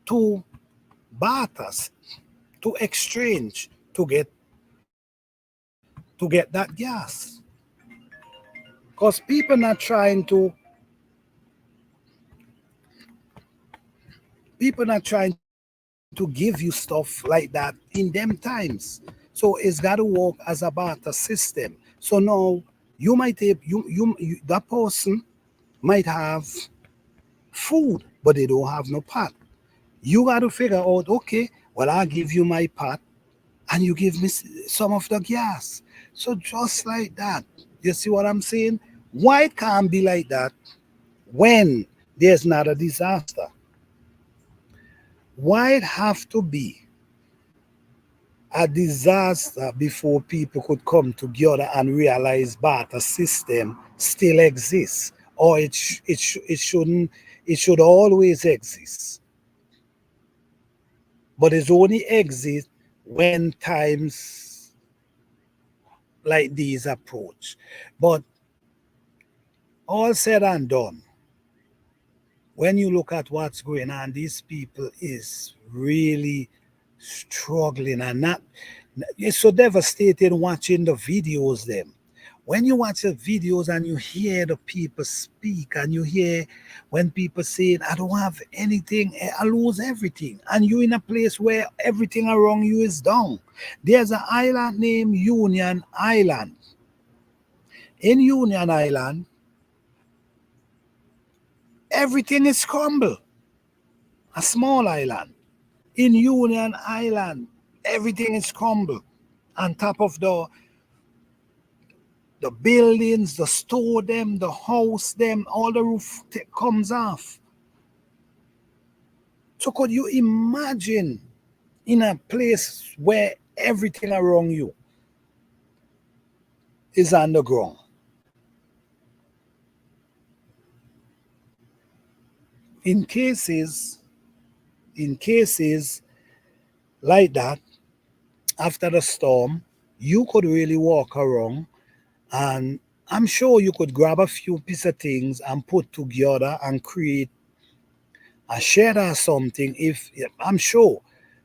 to barter, to exchange, to get that gas. Because people not trying to give you stuff like that in them times. So it's got to work as a barter system. So now you might have, that person might have food, but they don't have no pot. You got to figure out, okay, well, I'll give you my pot and you give me some of the gas. So just like that, you see what I'm saying? Why it can't be like that when there's not a disaster? Why it have to be a disaster before people could come together and realize barter system still exists, or it shouldn't, it should always exist, but it's only exist when times like these approach. But all said and done, when you look at what's going on, these people is really struggling, and not, it's so devastating watching the videos them. When you watch the videos and you hear the people speak, and you hear when people say, I don't have anything, I lose everything, and you're in a place where everything around you is down. There's an island named Union Island. In Union Island, everything is crumbled. A small island. In Union Island, everything is crumbled. On top of the buildings, the store them, the house them, all the roof comes off. So could you imagine in a place where everything around you is underground? In cases like that, after the storm, you could really walk around, and I'm sure you could grab a few pieces of things and put together and create a shed or something. If I'm sure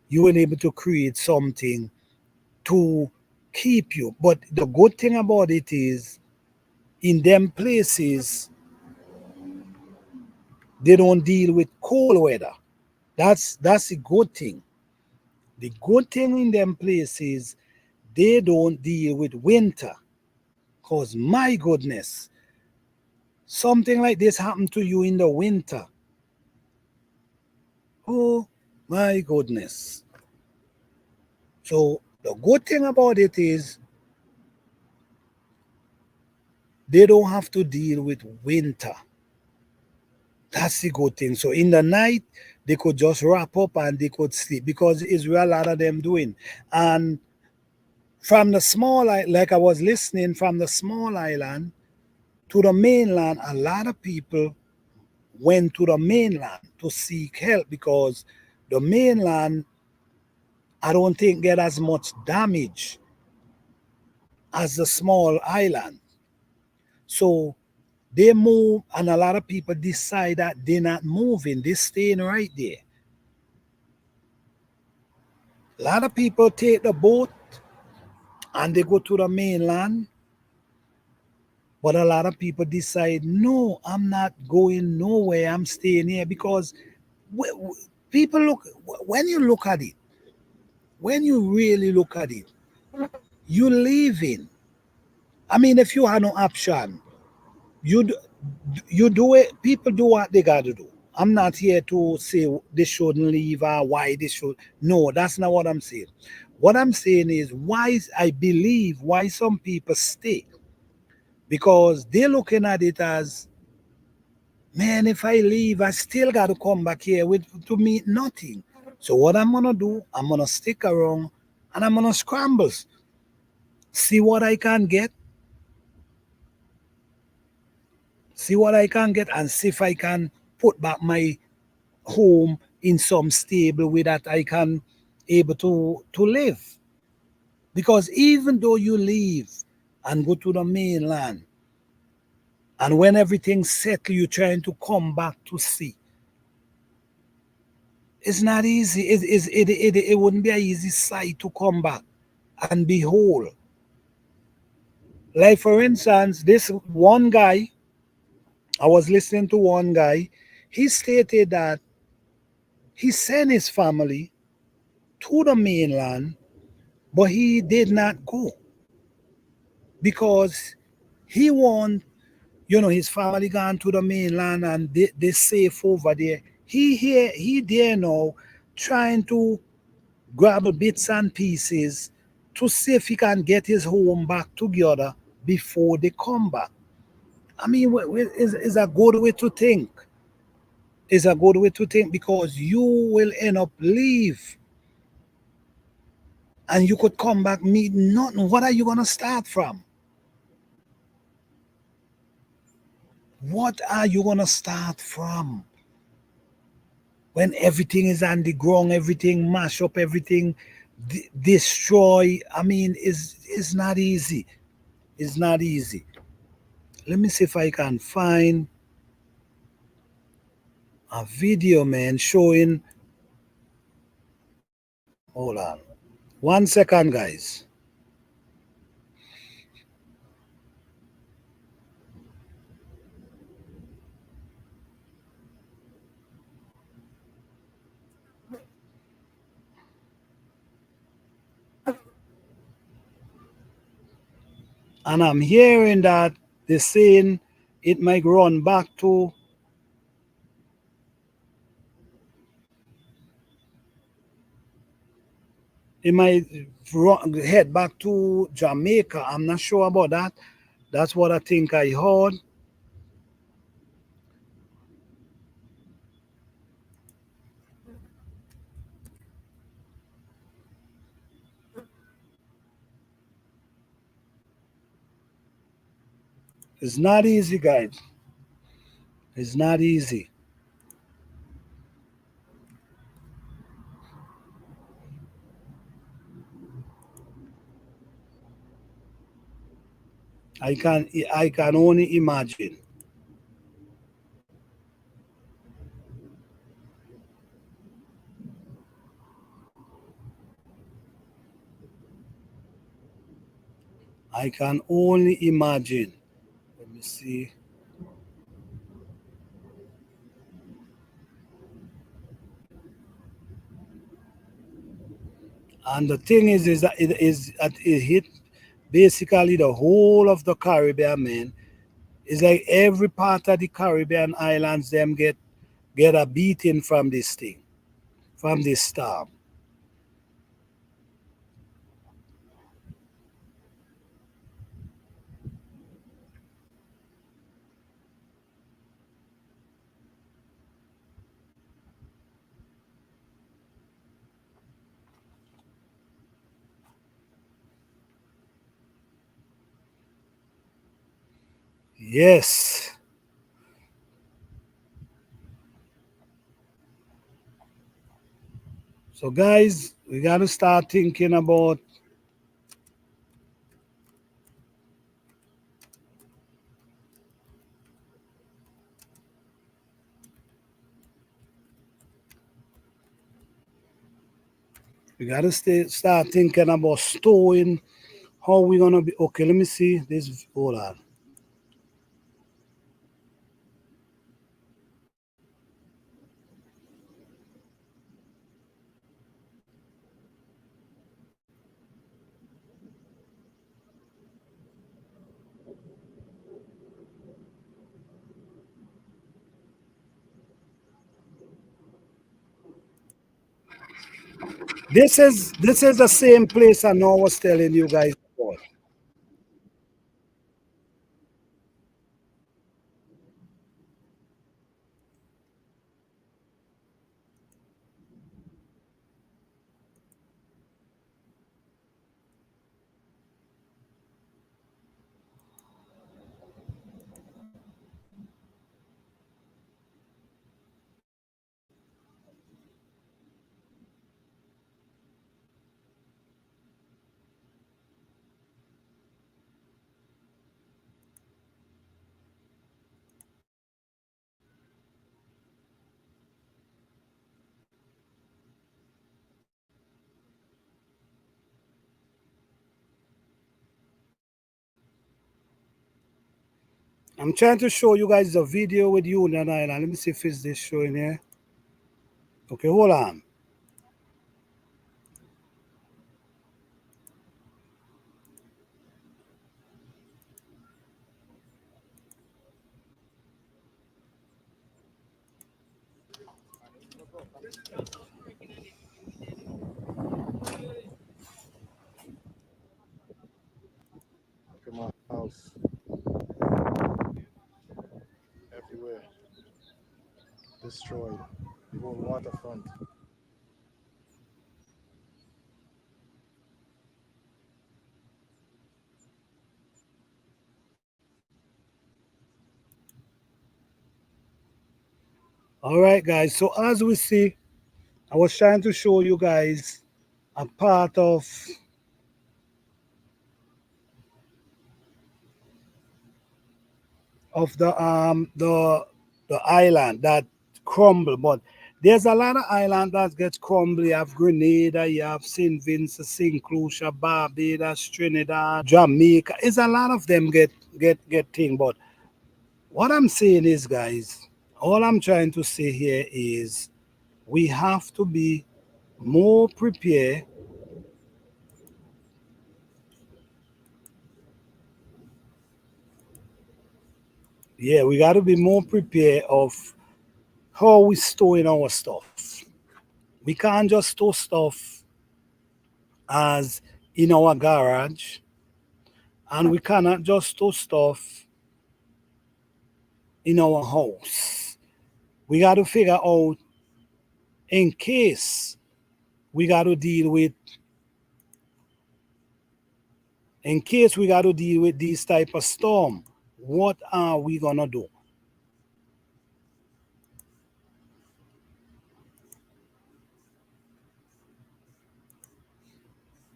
you will be able to create something to keep you. But the good thing about it is, in them places, they don't deal with cold weather. That's a good thing. The good thing in them places, they don't deal with winter. Cause my goodness, something like this happened to you in the winter. Oh my goodness. So the good thing about it is they don't have to deal with winter. That's the good thing. So in the night, they could just wrap up and they could sleep because Israel, a lot of them doing. And from the small, like I was listening, from the small island to the mainland, a lot of people went to the mainland to seek help because the mainland, I don't think, get as much damage as the small island. So they move, and a lot of people decide that they're not moving, they're staying right there. A lot of people take the boat and they go to the mainland, but a lot of people decide, no, I'm not going nowhere, I'm staying here because people look, when you look at it, when you really look at it, you leaving. I mean, if you have no option, you you do it. People do what they got to do. I'm not here to say they shouldn't leave or why they should. No, that's not what I'm saying. What I'm saying is why I believe why some people stay, because they're looking at it as, man, if I leave, I still got to come back here with to meet nothing. So what I'm gonna do, I'm gonna stick around and I'm gonna scramble, see what I can get, and see if I can put back my home in some stable way that I can able to live. Because even though you leave and go to the mainland, and when everything's settled, you're trying to come back to see. It's not easy. It wouldn't be an easy sight to come back and be whole. Like for instance, this one guy, I was listening to one guy, he stated that he sent his family to the mainland, but he did not go because he want, his family gone to the mainland and they safe over there. He there now trying to grab the bits and pieces to see if he can get his home back together before they come back. I mean, it's a good way to think. It's a good way to think because you will end up leave and you could come back meet nothing. What are you gonna start from? What are you gonna start from? When everything is on the ground, everything mash up, everything destroy. I mean, it's not easy. It's not easy. Let me see if I can find a video, man, showing. Hold on. 1 second, guys. And I'm hearing that they're saying it might run back to it might head back to Jamaica. I'm not sure about that. That's what I think I heard. It's not easy, guys. It's not easy. I can only imagine. I can only imagine. Let me see. And the thing is that it hit basically the whole of the Caribbean, man. It's like every part of the Caribbean islands them get a beating from this thing, from this storm. Yes. So guys, we gotta start thinking about start thinking about storing. How we gonna be? Okay, let me see this. Hold on. This is the same place I know I was telling you guys about. I'm trying to show you guys the video with Union Island. Let me see if it's this showing here. Okay, hold on. Look at my house. Everywhere. Destroyed. The whole waterfront. All right, guys. So as we see, I was trying to show you guys a part of the island that crumble, but there's a lot of island that gets crumbled. You have Grenada, you have St. Vincent, St. Lucia, Barbados, Trinidad, Jamaica. It's a lot of them get thing. But what I'm saying is, guys, all I'm trying to say here is we have to be more prepared. Yeah, we got to be more prepared of how we storing our stuff. We can't just store stuff as in our garage, and we cannot just store stuff in our house. We got to figure out in case we got to deal with these type of storm, what are we gonna do?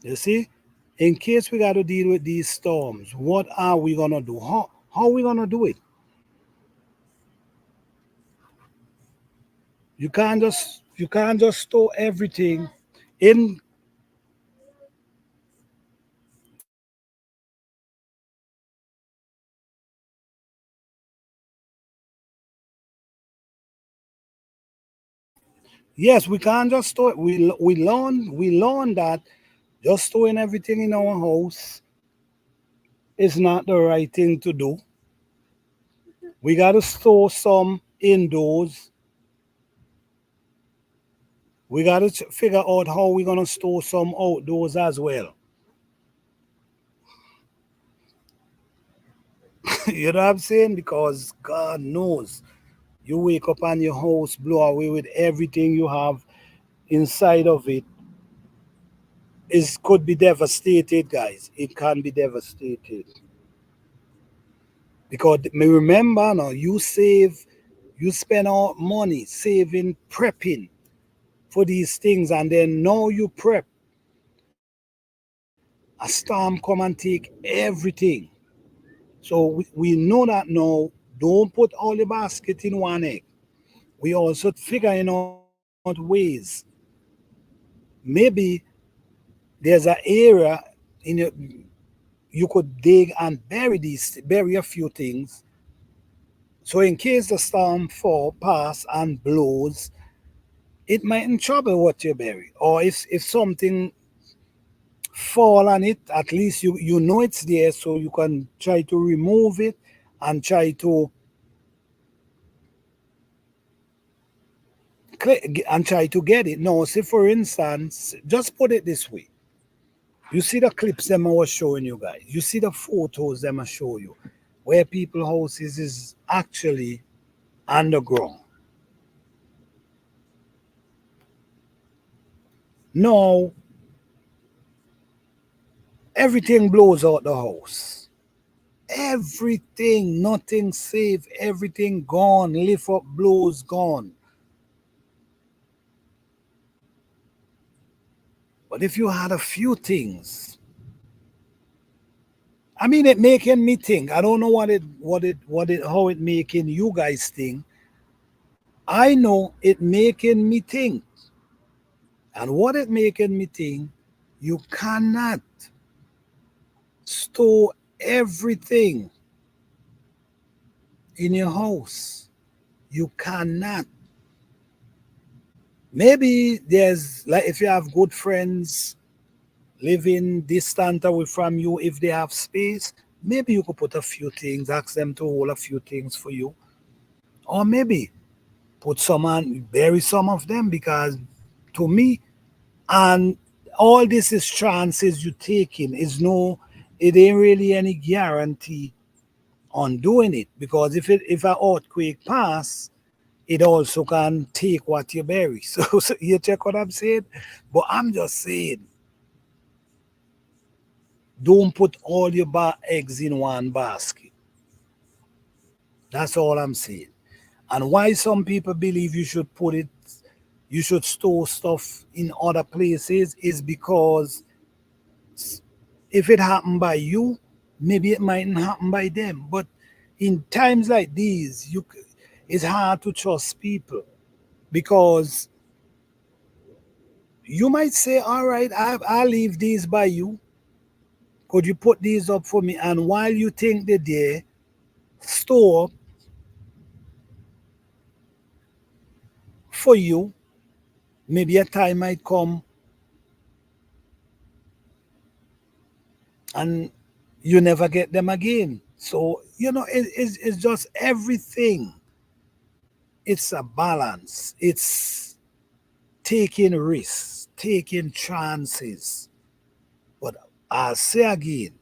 You see, in case we got to deal with these storms, what are we gonna do? How are we gonna do it? You can't just store everything in Yes, we can't just store it. We learn that just storing everything in our house is not the right thing to do. We got to store some indoors. We got to figure out how we're going to store some outdoors as well. You know what I'm saying? Because God knows you wake up and your house blow away with everything you have inside of it. It could be devastated, guys. It can be devastated. Because me remember now, you spend all money saving, prepping for these things, and then now you prep. A storm come and take everything. So we know that now. Don't put all the basket in one egg. We also figuring out ways. Maybe there's an area in your, you could dig and bury a few things. So in case the storm fall pass and blows, it mightn't trouble what you bury. Or if something fall on it, at least you know it's there, so you can try to remove it and try to get it. Now, say for instance, just put it this way. You see the clips them I was showing you guys. You see the photos them I show you, where people houses is actually underground. Now everything blows out the house. Everything, nothing safe, everything gone, lift up blows gone. But if you had a few things, I mean, it making me think. I don't know how it making you guys think. I know it making me think. And what it making me think, you cannot store everything in your house. You cannot. Maybe there's like if you have good friends living distant away from you, if they have space, maybe you could put a few things, ask them to hold a few things for you. Or maybe put some and bury some of them because to me, and all this is chances you taking. It ain't really any guarantee on doing it because if an earthquake pass, it also can take what you bury. So you check what I'm saying? But I'm just saying, don't put all your eggs in one basket. That's all I'm saying. And why some people believe you should store stuff in other places is because if it happened by you, maybe it mightn't happen by them. But in times like these, it's hard to trust people because you might say, all right, I'll leave these by you. Could you put these up for me? And while you think they're there, store for you, maybe a time might come and you never get them again. So, it's just everything. It's a balance. It's taking risks, taking chances. But I'll say again,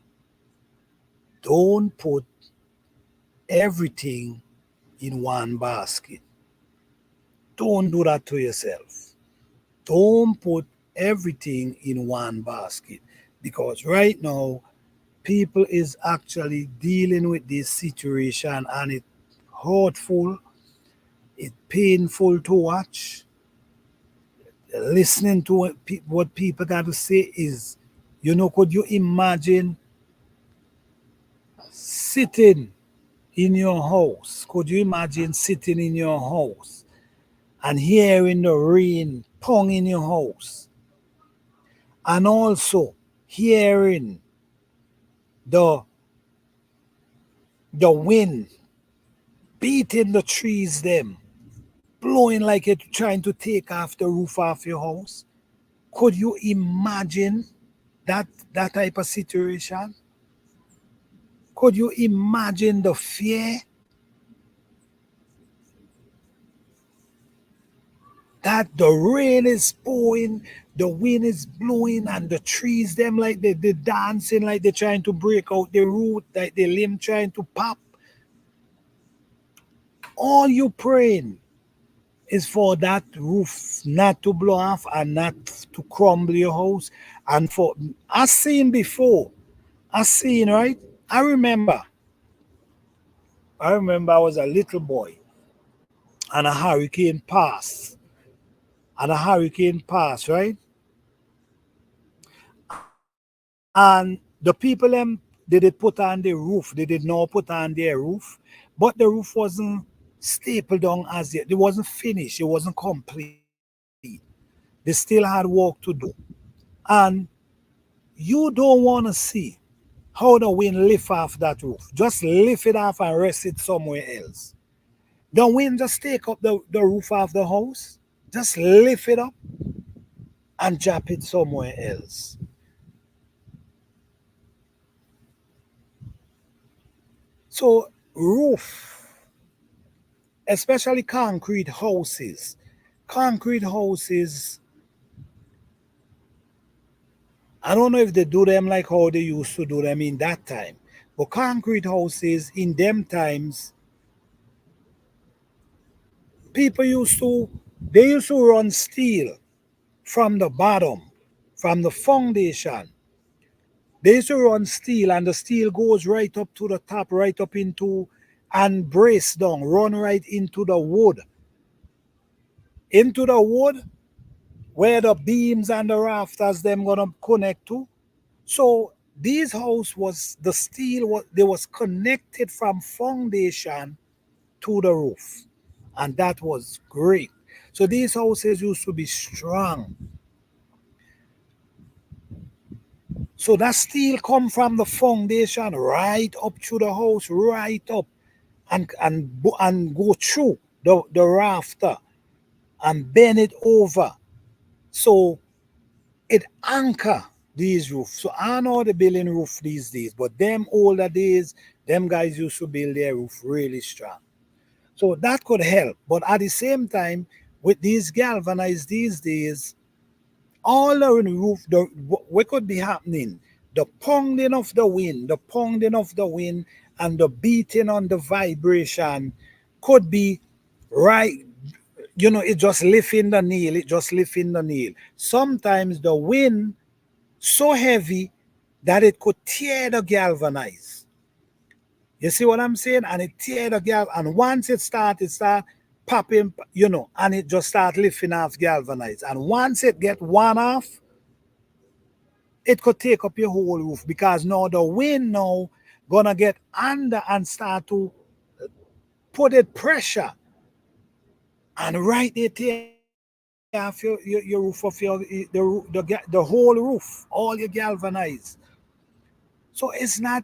don't put everything in one basket. Don't do that to yourself. Don't put everything in one basket because right now people is actually dealing with this situation and it's hurtful, it's painful to watch. Listening to what people got to say is, could you imagine sitting in your house? Could you imagine sitting in your house and hearing the rain pong in your house and also hearing the the wind beating the trees them blowing like it's trying to take off the roof off your house. Could you imagine that type of situation? Could you imagine the fear that the rain is pouring, the wind is blowing, and the trees them like they're dancing, like they're trying to break out the root, like the limb trying to pop. All you praying is for that roof not to blow off and not to crumble your house. And for I seen before, right? I remember I was a little boy and a hurricane passed. Right? And the people them they did put on the roof. They did not put on their roof, but the roof wasn't stapled down as yet. It wasn't finished. It wasn't complete. They still had work to do. And you don't want to see how the wind lift off that roof. Just lift it off and rest it somewhere else. The wind just take up the roof of the house, just lift it up and drop it somewhere else. So roof, especially concrete houses, I don't know if they do them like how they used to do them in that time, but concrete houses in them times, people they used to run steel from the bottom, from the foundation. They used to run steel, and the steel goes right up to the top, right up into, and brace down, run right into the wood. Into the wood, where the beams and the rafters them gonna connect to. So these house was the steel was they was connected from foundation to the roof, and that was great. So these houses used to be strong. So that steel come from the foundation right up through the house, right up, and go through the rafter and bend it over. So it anchor these roofs. So I know the building roof these days, but them older days, them guys used to build their roof really strong. So that could help. But at the same time, with these galvanized these days, all the roof, what could be happening? The pounding of the wind, and the beating on the vibration could be right. It just lifting the nail. Sometimes the wind so heavy that it could tear the galvanize. You see what I'm saying? And it tear the gal, and once it start popping, and it just start lifting off galvanize. And once it get one off, it could take up your whole roof, because now the wind now gonna get under and start to put it pressure, and right there tear off your roof of the whole roof, all your galvanized. So it's not,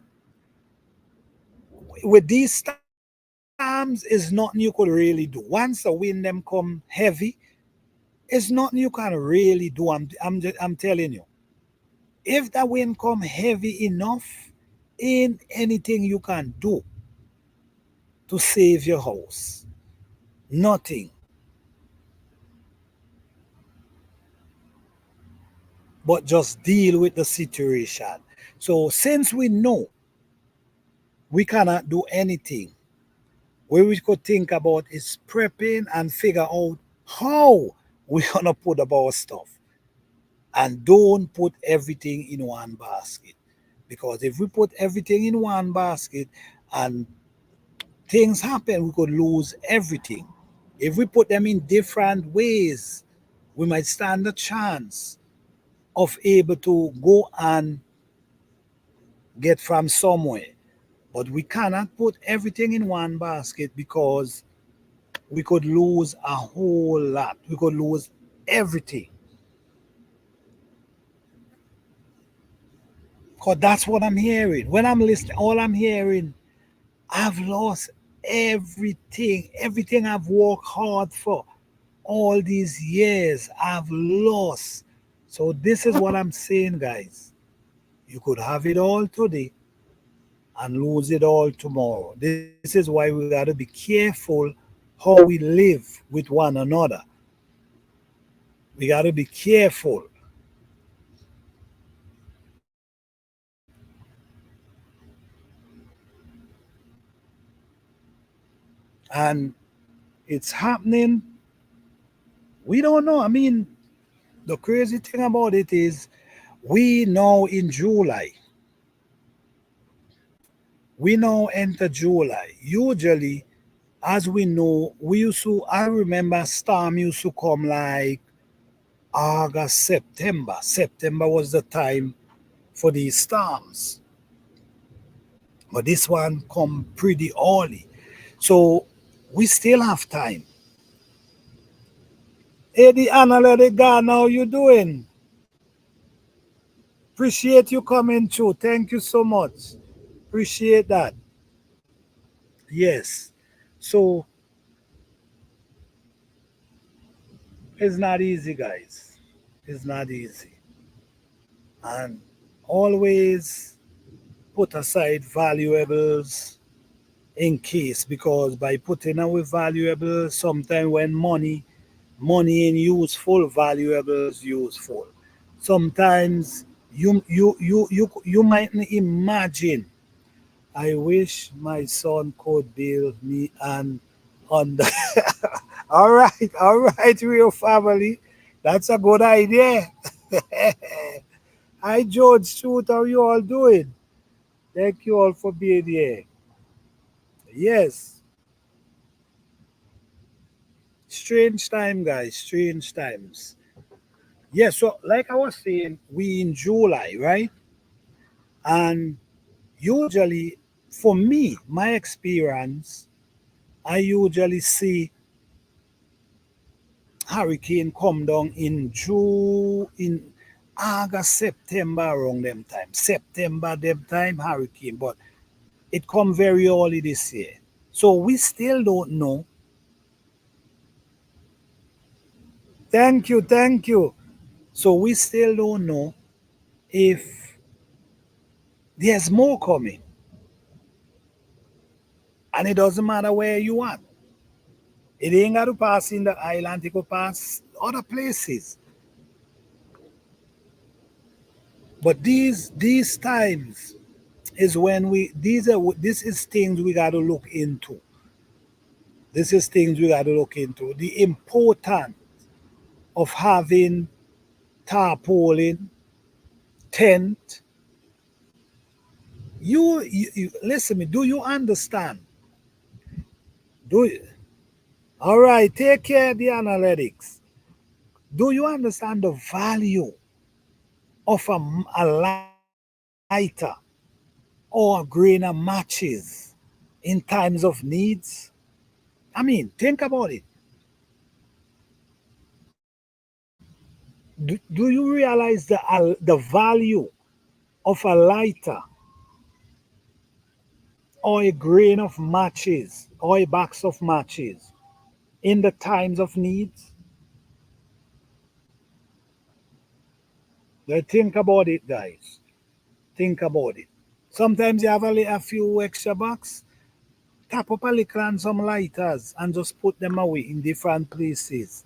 with these storms, is nothing you could really do. Once the wind them come heavy, it's nothing you can really do. I'm telling you. If the wind come heavy enough, ain't anything you can do to save your house. Nothing. But just deal with the situation. So since we know we cannot do anything, what we could think about is prepping and figure out how we're gonna put up our stuff. And don't put everything in one basket. Because if we put everything in one basket and things happen, we could lose everything. If we put them in different ways, we might stand a chance of able to go and get from somewhere. But we cannot put everything in one basket, because we could lose a whole lot. We could lose everything. Because that's what I'm hearing. When I'm listening, all I'm hearing, I've lost everything I've worked hard for all these years, I've lost. So this is what I'm saying, guys. You could have it all today and lose it all tomorrow. This is why we got to be careful how we live with one another. We got to be careful. And it's happening. We don't know. I mean, the crazy thing about it is we now in July. We now enter July. Usually, as we know, I remember storm used to come like August, September. September was the time for these storms. But this one come pretty early. So we still have time. Hey, the analytic guy, how you doing? Appreciate you coming through. Thank you so much. Appreciate that. Yes. So it's not easy, guys. It's not easy. And always put aside valuables in case, because by putting away valuables, sometimes when money in useful, valuables useful. Sometimes you mightn't imagine. I wish my son could build me an under. All right, real family. That's a good idea. Hi, George Shoot. How you all doing? Thank you all for being here. Yes, strange time, guys. Strange times. Yes, so like I was saying, we in July, right? And usually, for me, my experience, I usually see hurricane come down in June, in August, September around them time. September them time hurricane, but it come very early this year. So we still don't know. Thank you, thank you. So we still don't know if there's more coming. And it doesn't matter where you are. It ain't got to pass in the island, it could pass other places. But these times is when this is things we got to look into. This is things we got to look into. The importance of having tarpaulin, tent. You listen me. Do you understand? Do you? All right. Take care of the analytics. Do you understand the value of a lighter or a grain of matches in times of needs? I mean, think about it. Do you realize the value of a lighter or a grain of matches or a box of matches in the times of needs? Now think about it, guys. Think about it. Sometimes you have a few extra bucks, tap up a little and some lighters and just put them away in different places.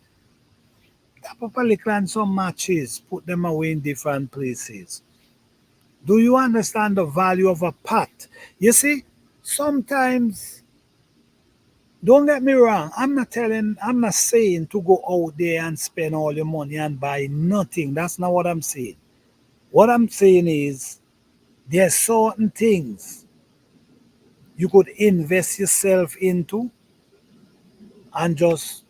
Tap up a little and some matches, put them away in different places. Do you understand the value of a pot? You see, sometimes, don't get me wrong, I'm not saying to go out there and spend all your money and buy nothing. That's not what I'm saying. What I'm saying is there's certain things you could invest yourself into and just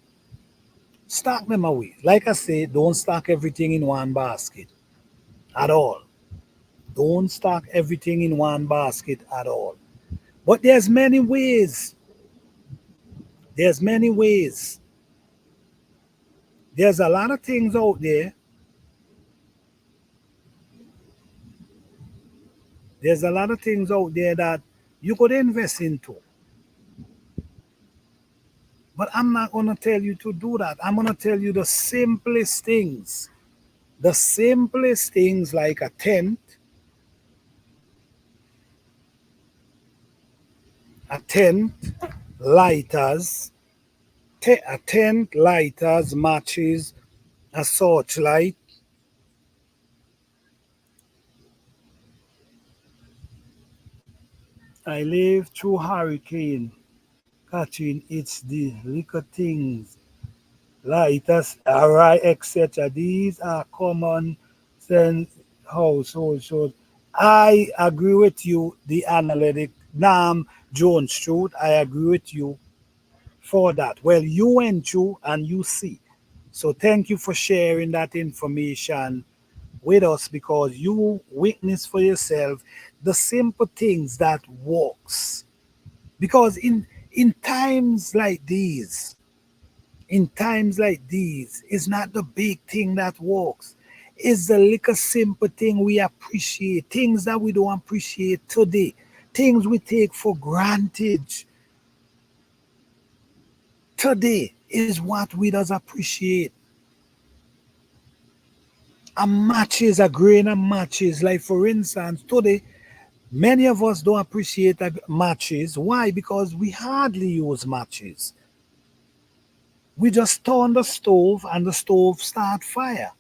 stack them away. Like I say, don't stack everything in one basket at all. Don't stack everything in one basket at all. But there's many ways. There's many ways. There's a lot of things out there. There's a lot of things out there that you could invest into. But I'm not going to tell you to do that. I'm going to tell you the simplest things. The simplest things like a tent, lighters, a tent, lighters, matches, a torchlight. I lived through hurricane, catching it's the little things, lighters, alright, etc. These are common sense household shows. I agree with you, the analytic Nam Jones Truth. I agree with you for that. Well, you went through and you see. So thank you for sharing that information with us because you witness for yourself the simple things that works. Because in times like these, it's not the big thing that works. It's the little simple thing we appreciate, things that we don't appreciate today, things we take for granted today is what we does appreciate. A matches, a grain of matches. Like for instance, today, many of us don't appreciate matches. Why? Because we hardly use matches. We just turn the stove and the stove start fire.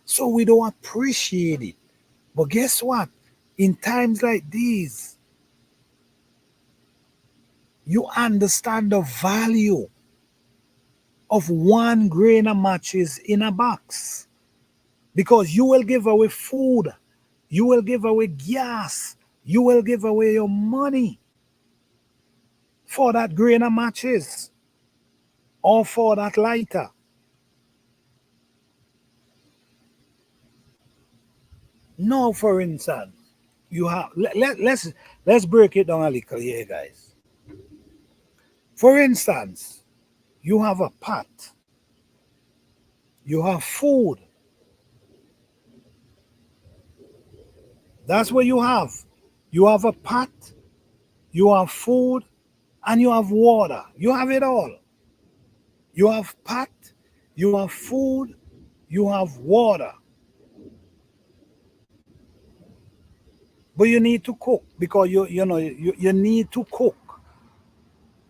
So we don't appreciate it. But guess what? In times like these, you understand the value of one grain of matches in a box. Because you will give away food, you will give away gas, you will give away your money for that grain of matches or for that lighter. Now, for instance, you have let's break it down a little here, guys. For instance, you have a pot, you have food. That's what you have. You have a pot, you have food, and you have water. You have it all. You have pot, you have food, you have water. But you need to cook because you need to cook.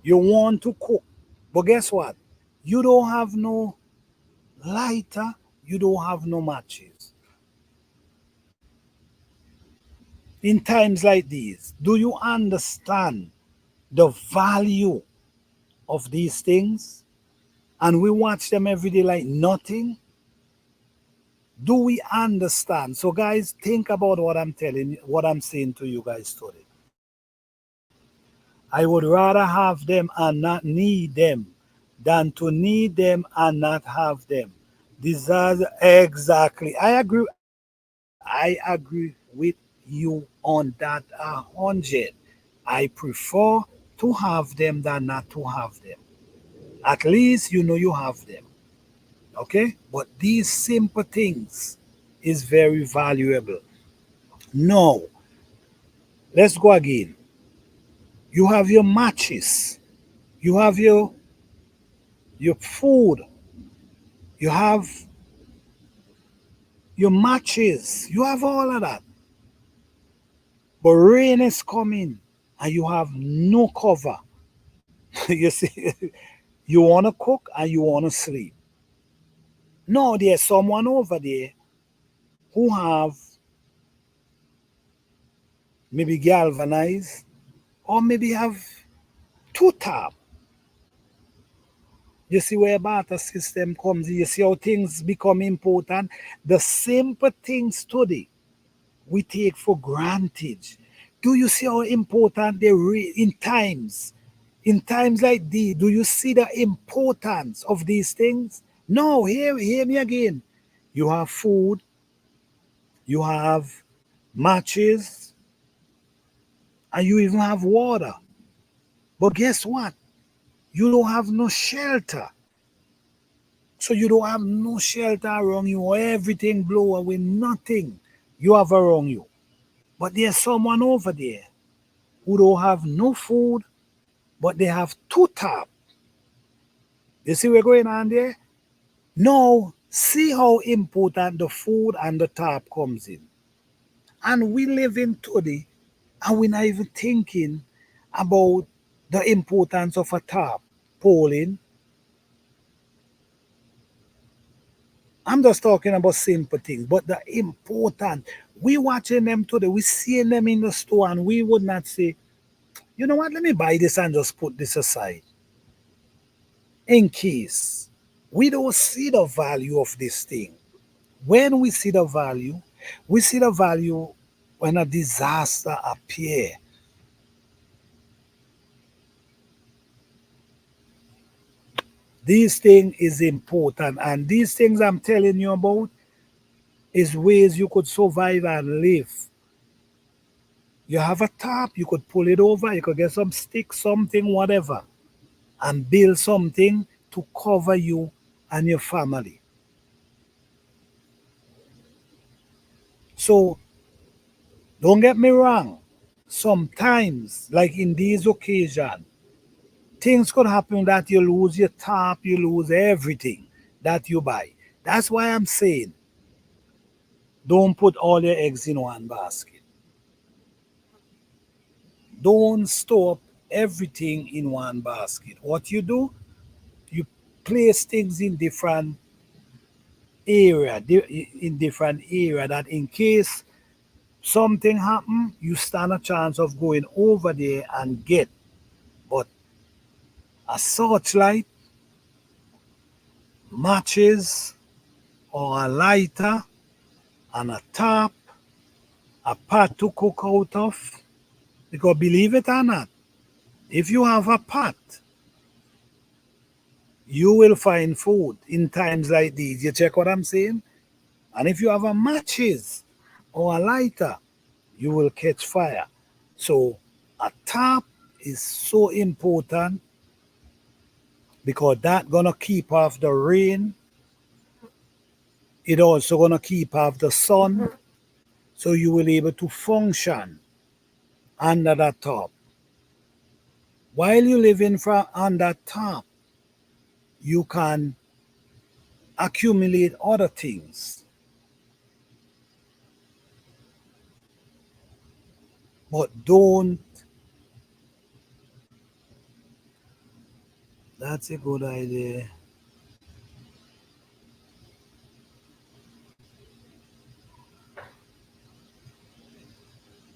You want to cook. But guess what? You don't have no lighter, you don't have no matches. In times like these, do you understand the value of these things? And we watch them every day like nothing. Do we understand? So guys, think about what I'm telling you, what I'm saying to you guys today. I would rather have them and not need them than to need them and not have them. These are exactly. I agree with you on that 100. I prefer to have them than not to have them. At least you know you have them. Okay? But these simple things is very valuable. Now, let's go again. You have your matches. You have your food. You have your matches. You have all of that. But rain is coming and you have no cover. You see, you want to cook and you want to sleep. No, there's someone over there who have maybe galvanized or maybe have two tap. You see where barter system comes in. You see how things become important. The simple things today we take for granted. Do you see how important they in times? In times like these, do you see the importance of these things? No, hear me again. You have food, you have matches, and you even have water. But guess what? You don't have no shelter. So you don't have no shelter around you. Everything blow away, nothing you have around you. But there's someone over there who don't have no food, but they have two taps. You see what's going on there? Now, see how important the food and the tap comes in. And we live in today, and we're not even thinking about the importance of a tap. Polling. I'm just talking about simple things, but the important. We watching them today, we seeing them in the store, and we would not say, you know what, let me buy this and just put this aside. In case we don't see the value of this thing. When we see the value when a disaster appear. These things is important, and these things I'm telling you about is ways you could survive and live. You have a tap, you could pull it over, you could get some sticks, something, whatever, and build something to cover you and your family. So don't get me wrong. Sometimes, like in these occasions, things could happen that you lose your tap, you lose everything that you buy. That's why I'm saying don't put all your eggs in one basket. Don't store everything in one basket. What you do, you place things in different area that in case something happen, you stand a chance of going over there and get. But a searchlight, matches, or a lighter, and a tap, a pot to cook out of. Because believe it or not, if you have a pot, you will find food in times like these. You check what I'm saying? And if you have a matches or a lighter, you will catch fire. So a tap is so important because that gonna keep off the rain. It also gonna keep off the sun. So you will be able to function under that top. While you living from on that top, you can accumulate other things. But don't. That's a good idea.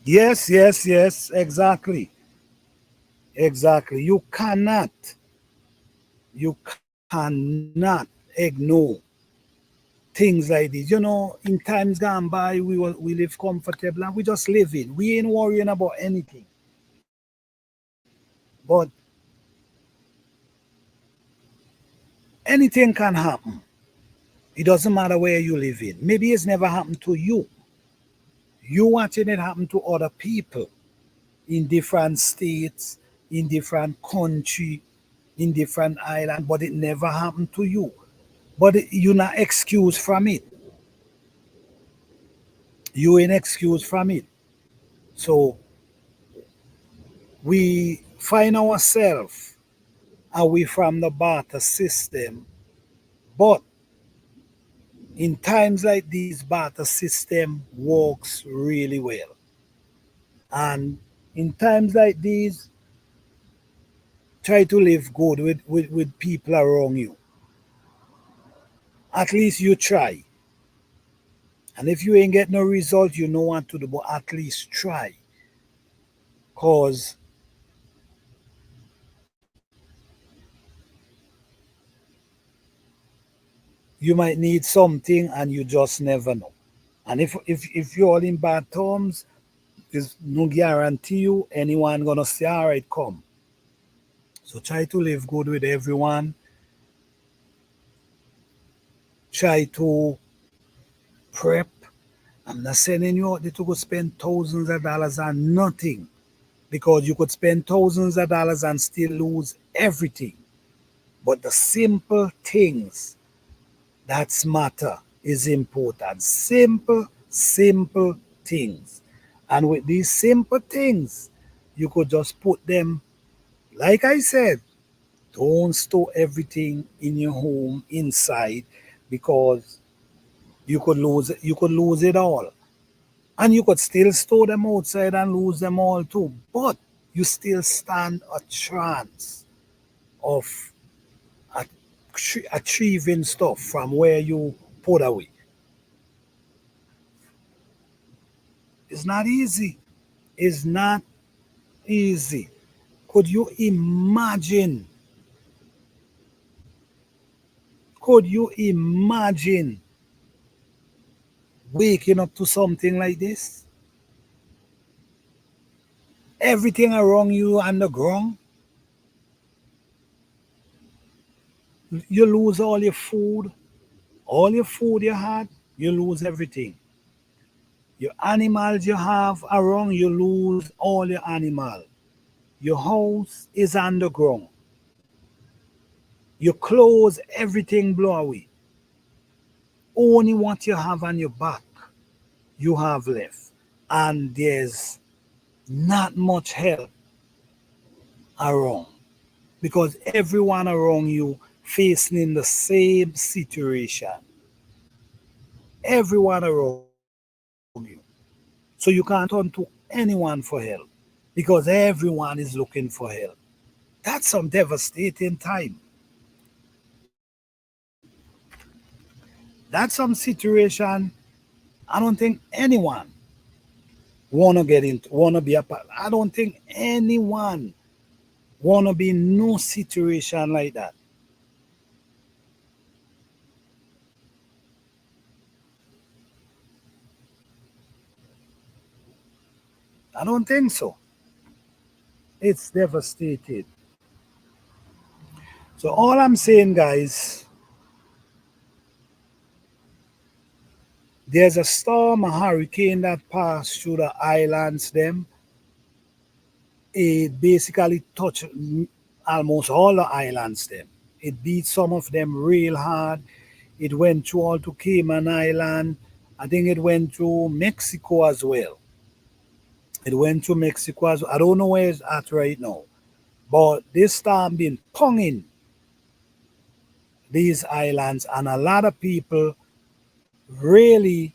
Yes, yes, yes, exactly. Exactly. You cannot ignore things like this. You know, in times gone by, we live comfortable and we just living. We ain't worrying about anything. But anything can happen. It doesn't matter where you live in. Maybe it's never happened to you. You watching it happen to other people in different states, in different country, in different island, but it never happened to you. But you're not excused from it. You ain't excused from it. So we find ourselves away from the barter system. But in times like these, barter system works really well. And in times like these, try to live good with people around you. At least you try. And if you ain't get no result, you know what to do, but at least try. Cause you might need something and you just never know. And if you're all in bad terms, there's no guarantee you anyone gonna say, all right, come. So try to live good with everyone. Try to prep. I'm not sending you out there to go spend thousands of dollars on nothing. Because you could spend thousands of dollars and still lose everything. But the simple things that's matter is important. Simple things. And with these simple things, you could just put them Like I said, don't store everything in your home inside because you could lose it all. And you could still store them outside and lose them all too. But you still stand a chance of achieving stuff from where you put away. It's not easy. It's not easy. Could you imagine? Could you imagine waking up to something like this? Everything around you on the ground. You lose all your food you had, you lose everything. Your animals you have around, you lose all your animal. Your house is underground. Your clothes, everything blow away. Only what you have on your back, you have left. And there's not much help around because everyone around you facing in the same situation. Everyone around you. So you can't turn to anyone for help because everyone is looking for help. That's some devastating time. That's some situation I don't think anyone wanna be a part. I don't think anyone wanna be in no situation like that. I don't think so. It's devastated. So all I'm saying, guys, there's a storm, a hurricane that passed through the islands. Them it basically touched almost all the islands. Them it beat some of them real hard. It went through all to Cayman Island. I think it went through Mexico as well. It went through Mexico as well. I don't know where it's at right now. But this storm been ponging these islands, and a lot of people really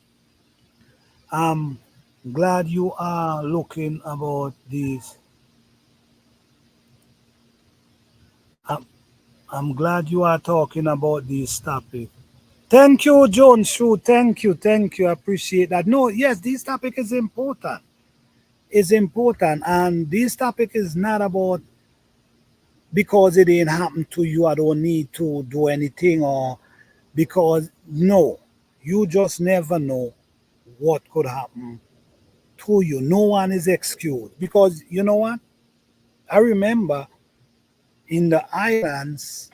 glad you are looking about these. I'm, I'm glad you are talking about this topic. Thank you, John Shu. Thank you. I appreciate that. No, yes, this topic is important. It's important, and this topic is not about because it didn't happen to you. I don't need to do anything, or because no, you just never know what could happen to you. No one is excused because you know what? I remember in the islands,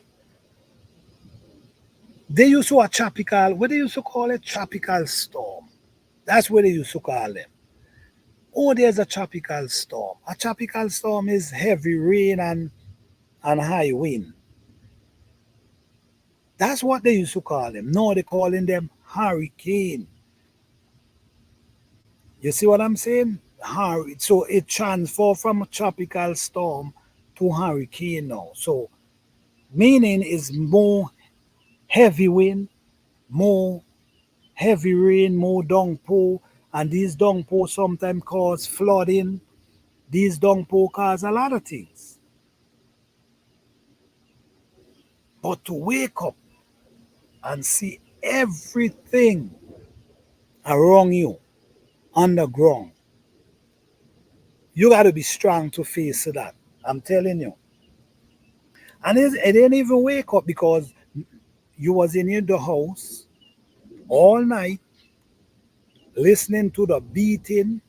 they used to a tropical, what they used to call it? Tropical storm. That's what they used to call them. Oh, there's a tropical storm. A tropical storm is heavy rain and high wind. That's what they used to call them. Now they're calling them hurricane. You see what I'm saying? So it transformed from a tropical storm to hurricane now. So meaning is more heavy wind, more heavy rain, more downpour, and these downpour sometimes cause flooding. These downpour cause a lot of things. But to wake up and see everything around you underground, you got to be strong to face that. I'm telling you. And it didn't even wake up because you was in the house all night listening to the beating,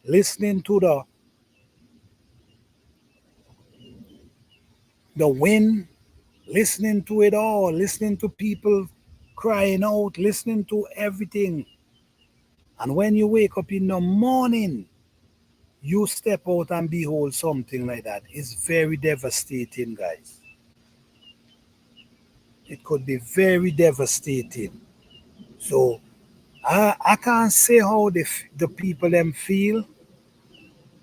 listening to the wind, listening to it all, listening to people crying out, listening to everything. And when you wake up in the morning, you step out and behold something like that. It's very devastating, guys. It could be very devastating. So I can't say how the people them feel,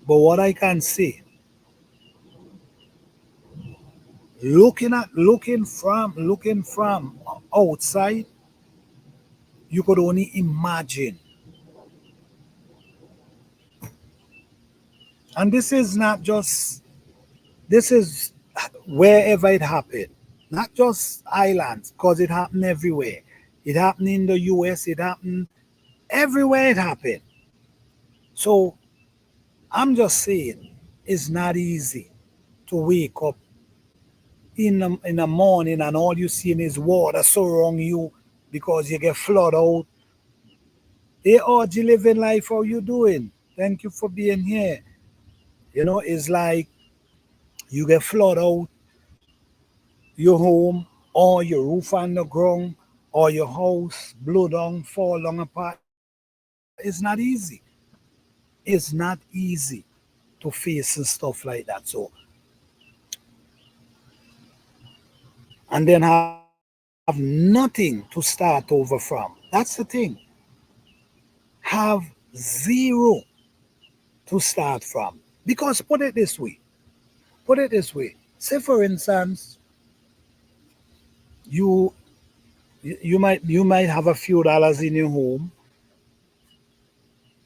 but what I can say, Looking from outside, you could only imagine. And this is wherever it happened, not just islands, because it happened everywhere. It happened in the US, it happened everywhere it happened. So I'm just saying, it's not easy to wake up in the morning and all you see is water surround you because you get flooded out. Hey, Audrey, living life, how you doing? Thank you for being here. It's like you get flooded out your home or your roof on the ground or your house blow down, fall down apart. It's not easy. It's not easy to face and stuff like that. So, and then have nothing to start over from. That's the thing. Have zero to start from. Because put it this way. Say for instance, you you might have a few dollars in your home.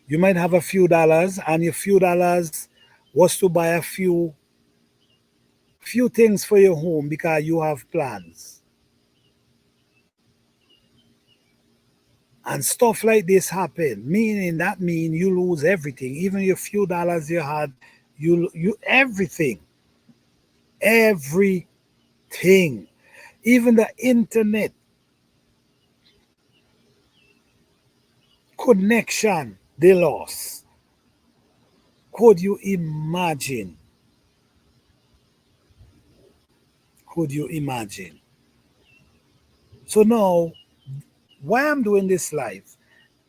You might have a few dollars, and your few dollars was to buy a few things for your home because you have plans. And stuff like this happen, mean you lose everything, even your few dollars you had, you everything, even the internet connection they lost. Could you imagine? Could you imagine? So now, why I'm doing this live?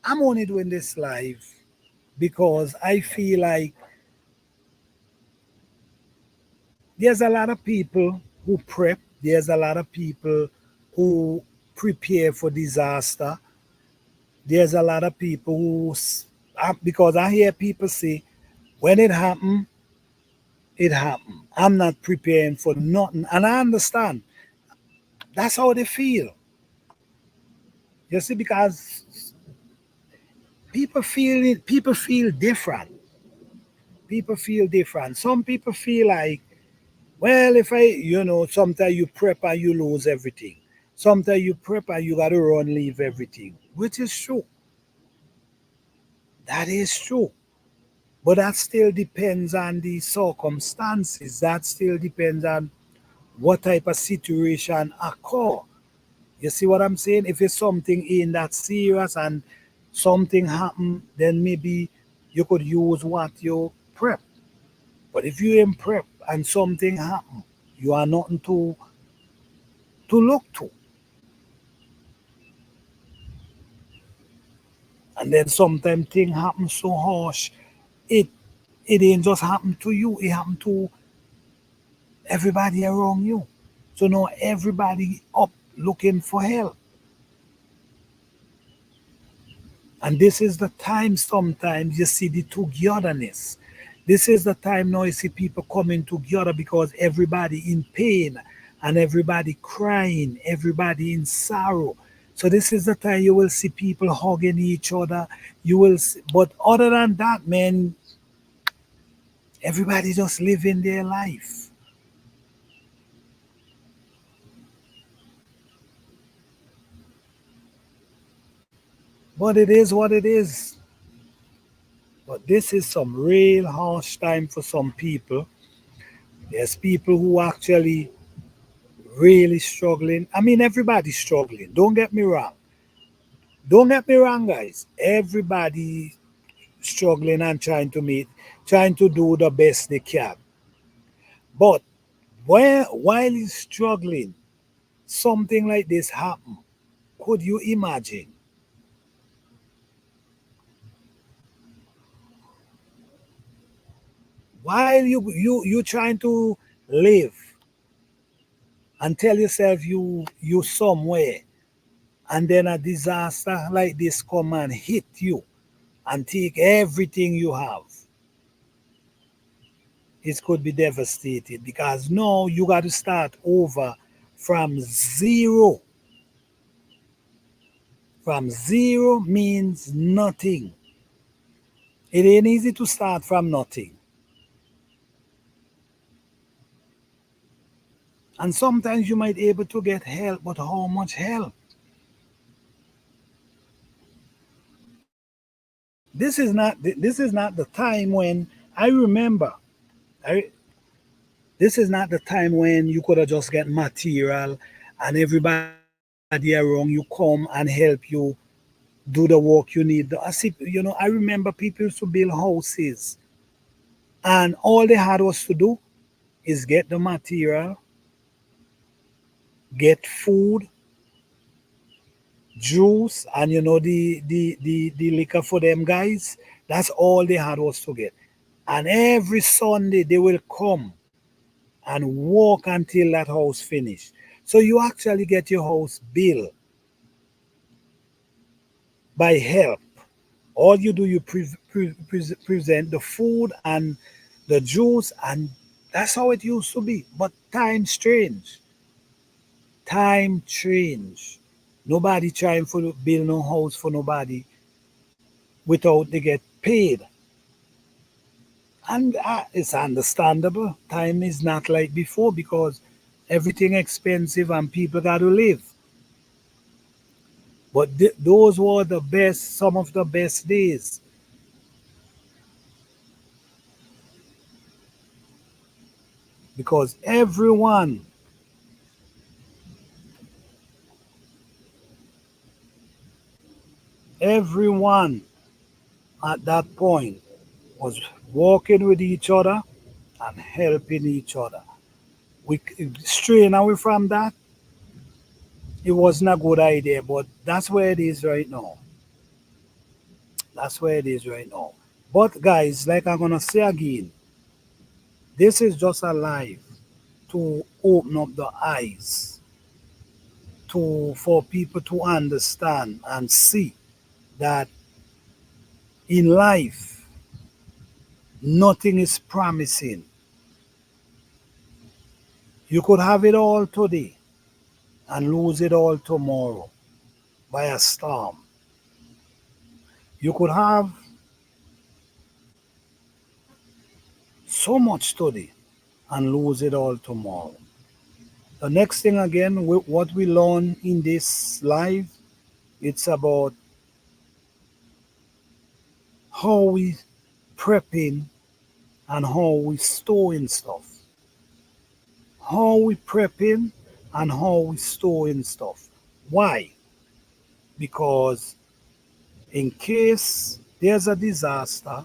I'm only doing this live because I feel like there's a lot of people who prep, there's a lot of people who prepare for disaster, there's a lot of people because I hear people say, when it happened. I'm not preparing for nothing. And I understand. That's how they feel. You see, because people feel different. People feel different. Some people feel like, well, if sometimes you prep and you lose everything. Sometimes you prep and you gotta run, leave everything. Which is true. That is true. But that still depends on the circumstances. That still depends on what type of situation occur. You see what I'm saying? If it's something in that serious and something happen, then maybe you could use what you prep. But if you ain't prep and something happen, you are nothing to look to. And then sometimes thing happen so harsh, it it ain't just happen to you, it happen to everybody around you. So now everybody up looking for help. And this is the time sometimes you see the togetherness. This is the time now you see people coming together because everybody in pain and everybody crying, everybody in sorrow. So this is the time you will see people hugging each other. But other than that, man, everybody just living their life. But it is what it is. But this is some real harsh time for some people. There's people who actually really struggling. I mean, everybody's struggling. Don't get me wrong. Don't get me wrong, guys. Everybody struggling and trying to do the best they can. But while he's struggling, something like this happen. Could you imagine? While you trying to live and tell yourself you somewhere, and then a disaster like this come and hit you and take everything you have. it could be devastated because now you got to start over from zero. From zero means nothing. It ain't easy to start from nothing. And sometimes you might able to get help, but how much help? This is not the time when I remember. I, this is not the time when you could have just get material and everybody around you come and help you do the work you need. I see, I remember people used to build houses and all they had was to do is get the material, get food, juice, and the liquor for them guys. That's all they had was to get. And every Sunday they will come and walk until that house finished. So you actually get your house built by help. All you do, you present the food and the juice, and that's how it used to be. But times change. Time change. Nobody trying to build no house for nobody without they get paid. And it's understandable. Time is not like before because everything expensive and people got to live. But those were the best, some of the best days because everyone at that point was walking with each other and helping each other. We straying away from that. It wasn't a good idea, but that's where it is right now. That's where it is right now. But guys, like I'm gonna say again, this is just a live to open up the eyes to for people to understand and see that in life nothing is promising. You could have it all today and lose it all tomorrow by a storm. You could have so much today and lose it all tomorrow. The next thing again, what we learn in this life, it's about how we prepping and how we storing stuff. How we prepping and how we storing stuff. Why? Because in case there's a disaster,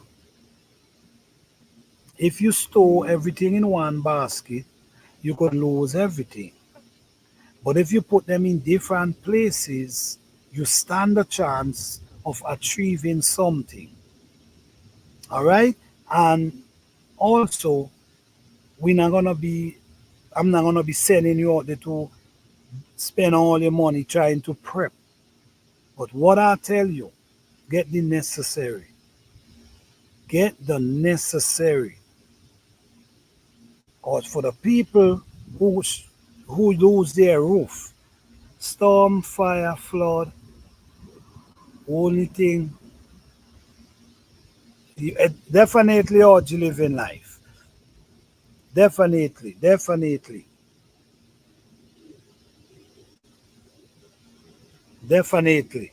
if you store everything in one basket, you could lose everything. But if you put them in different places, you stand a chance of achieving something. All right? And also, we're not gonna be I'm not gonna be sending you out there to spend all your money trying to prep. But what I tell you, get the necessary. Get the necessary. Because for the people who lose their roof, storm, fire, flood, only thing definitely ought to live in life. Definitely, definitely, definitely.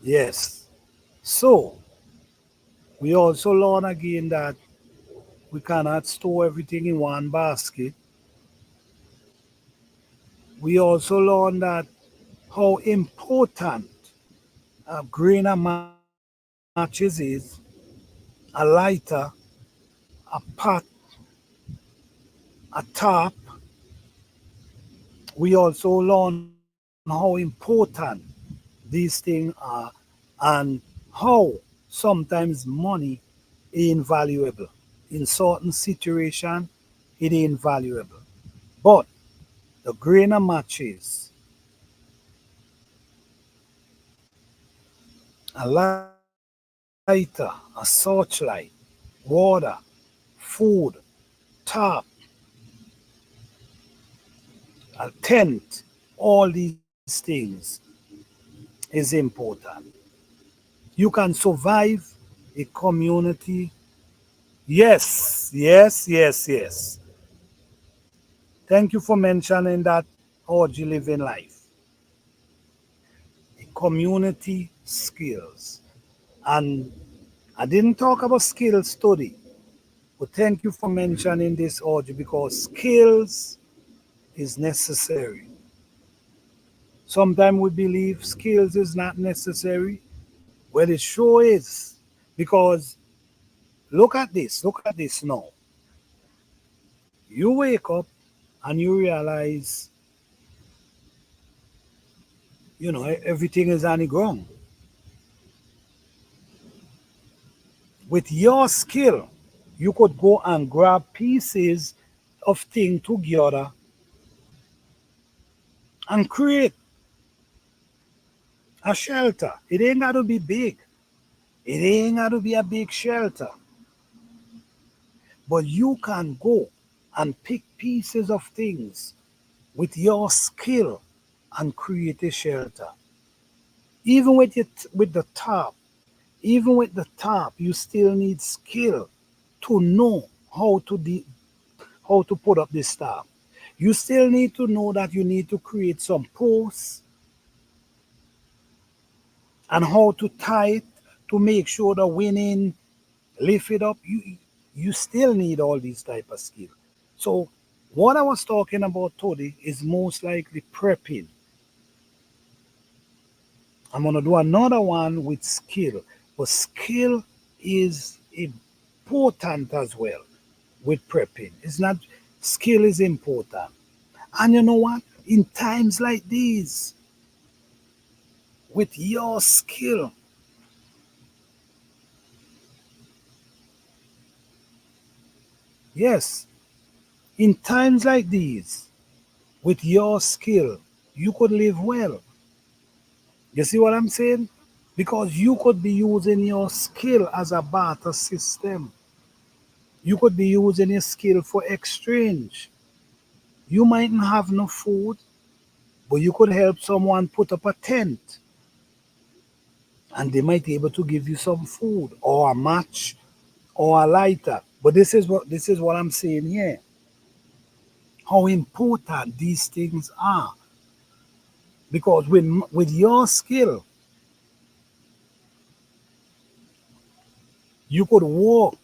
Yes. So we also learn again that we cannot store everything in one basket. We also learn that how important a grain of matches is, a lighter, a pot, a top. We also learn how important these things are and how sometimes money ain't valuable. In certain situation, it ain't valuable. But the grain of matches, a lighter, a searchlight, water, food, food, tarp, a tent, all these things is important. You can survive a community. Yes, yes, yes, yes. Thank you for mentioning that, orgy living life. Community skills. And I didn't talk about skill study, but thank you for mentioning this, orgy, because skills is necessary. Sometimes we believe skills is not necessary. Well, it sure is. Because look at this now. You wake up and you realize, everything is on the ground. With your skill, you could go and grab pieces of thing together and create a shelter. It ain't got to be big. It ain't got to be a big shelter. But you can go and pick pieces of things with your skill and create a shelter. Even with the top, you still need skill to know how to put up this top. You still need to know that you need to create some posts and how to tie it to make sure the winning lift it up. You still need all these type of skill. So what I was talking about today is most likely prepping. I'm gonna do another one with skill, but skill is important as well with prepping. It's not skill is important. And you know what? In times like these, with your skill, yes, in times like these, with your skill, you could live well. You see what I'm saying? Because you could be using your skill as a barter system. You could be using your skill for exchange. You mightn't have no food, but you could help someone put up a tent and they might be able to give you some food or a match or a lighter. But this is what I'm saying here. How important these things are. Because with your skill, you could walk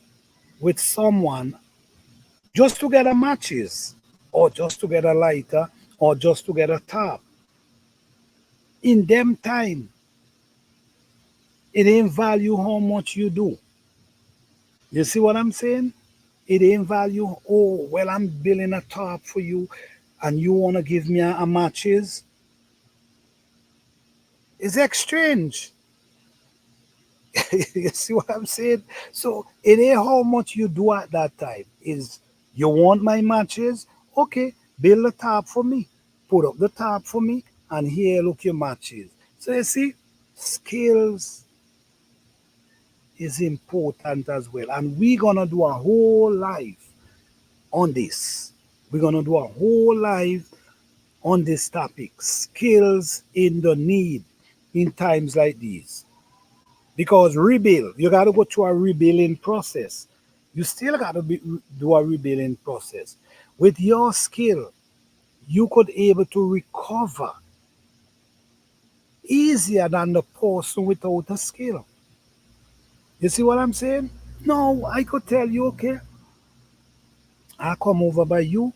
with someone just to get a matches or just to get a lighter or just to get a tap. In them time, it ain't value how much you do. You see what I'm saying? It ain't value, oh, well, I'm building a top for you and you want to give me a matches. It's exchange. You see what I'm saying? So it ain't how much you do at that time. Is you want my matches? Okay, build a top for me. Put up the top for me, and here look your matches. So you see, skills is important as well. And we're gonna do a whole life on this. We're gonna do a whole life on this topic. Skills in the need in times like these. Because rebuild, you got to go through a rebuilding process. You still got to do a rebuilding process. With your skill, you could able to recover easier than the person without a skill. You see what I'm saying? No, I could tell you, okay, I'll come over by you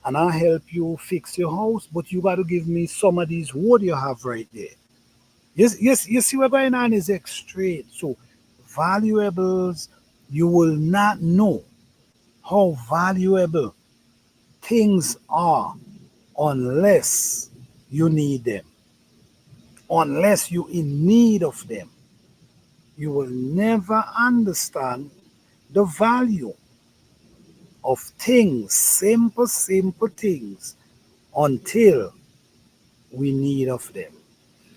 and I'll help you fix your house, but you got to give me some of these wood you have right there. Yes, yes, you see what's going on is extreme. So valuables, you will not know how valuable things are unless you need them. Unless you in need of them. You will never understand the value of things, simple things, until we need of them.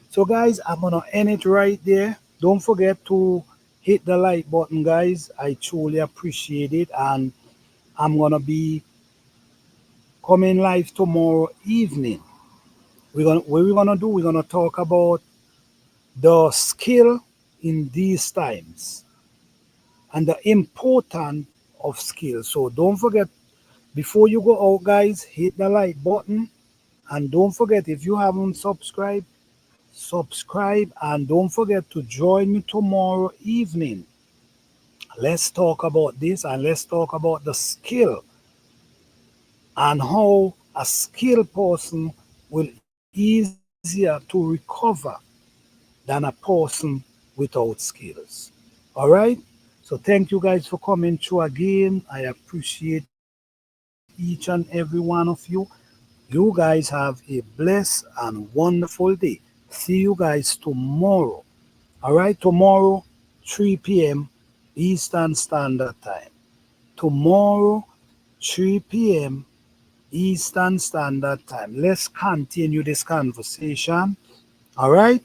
So guys, I'm gonna end it right there. Don't forget to hit the like button, guys. I truly appreciate it. And I'm gonna be coming live tomorrow evening. What we're gonna do, we're gonna talk about the skill in these times and the importance of skill. So don't forget, before you go out, guys, hit the like button. And don't forget, if you haven't subscribed, subscribe. And don't forget to join me tomorrow evening. Let's talk about this and let's talk about the skill and how a skilled person will easier to recover than a person without skills. All right? So thank you guys for coming through again. I appreciate each and every one of you. You guys have a blessed and wonderful day. See you guys tomorrow. All right? Tomorrow, 3 p.m. Eastern Standard Time. Tomorrow, 3 p.m. Eastern Standard Time. Let's continue this conversation. All right?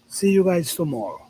See you guys tomorrow.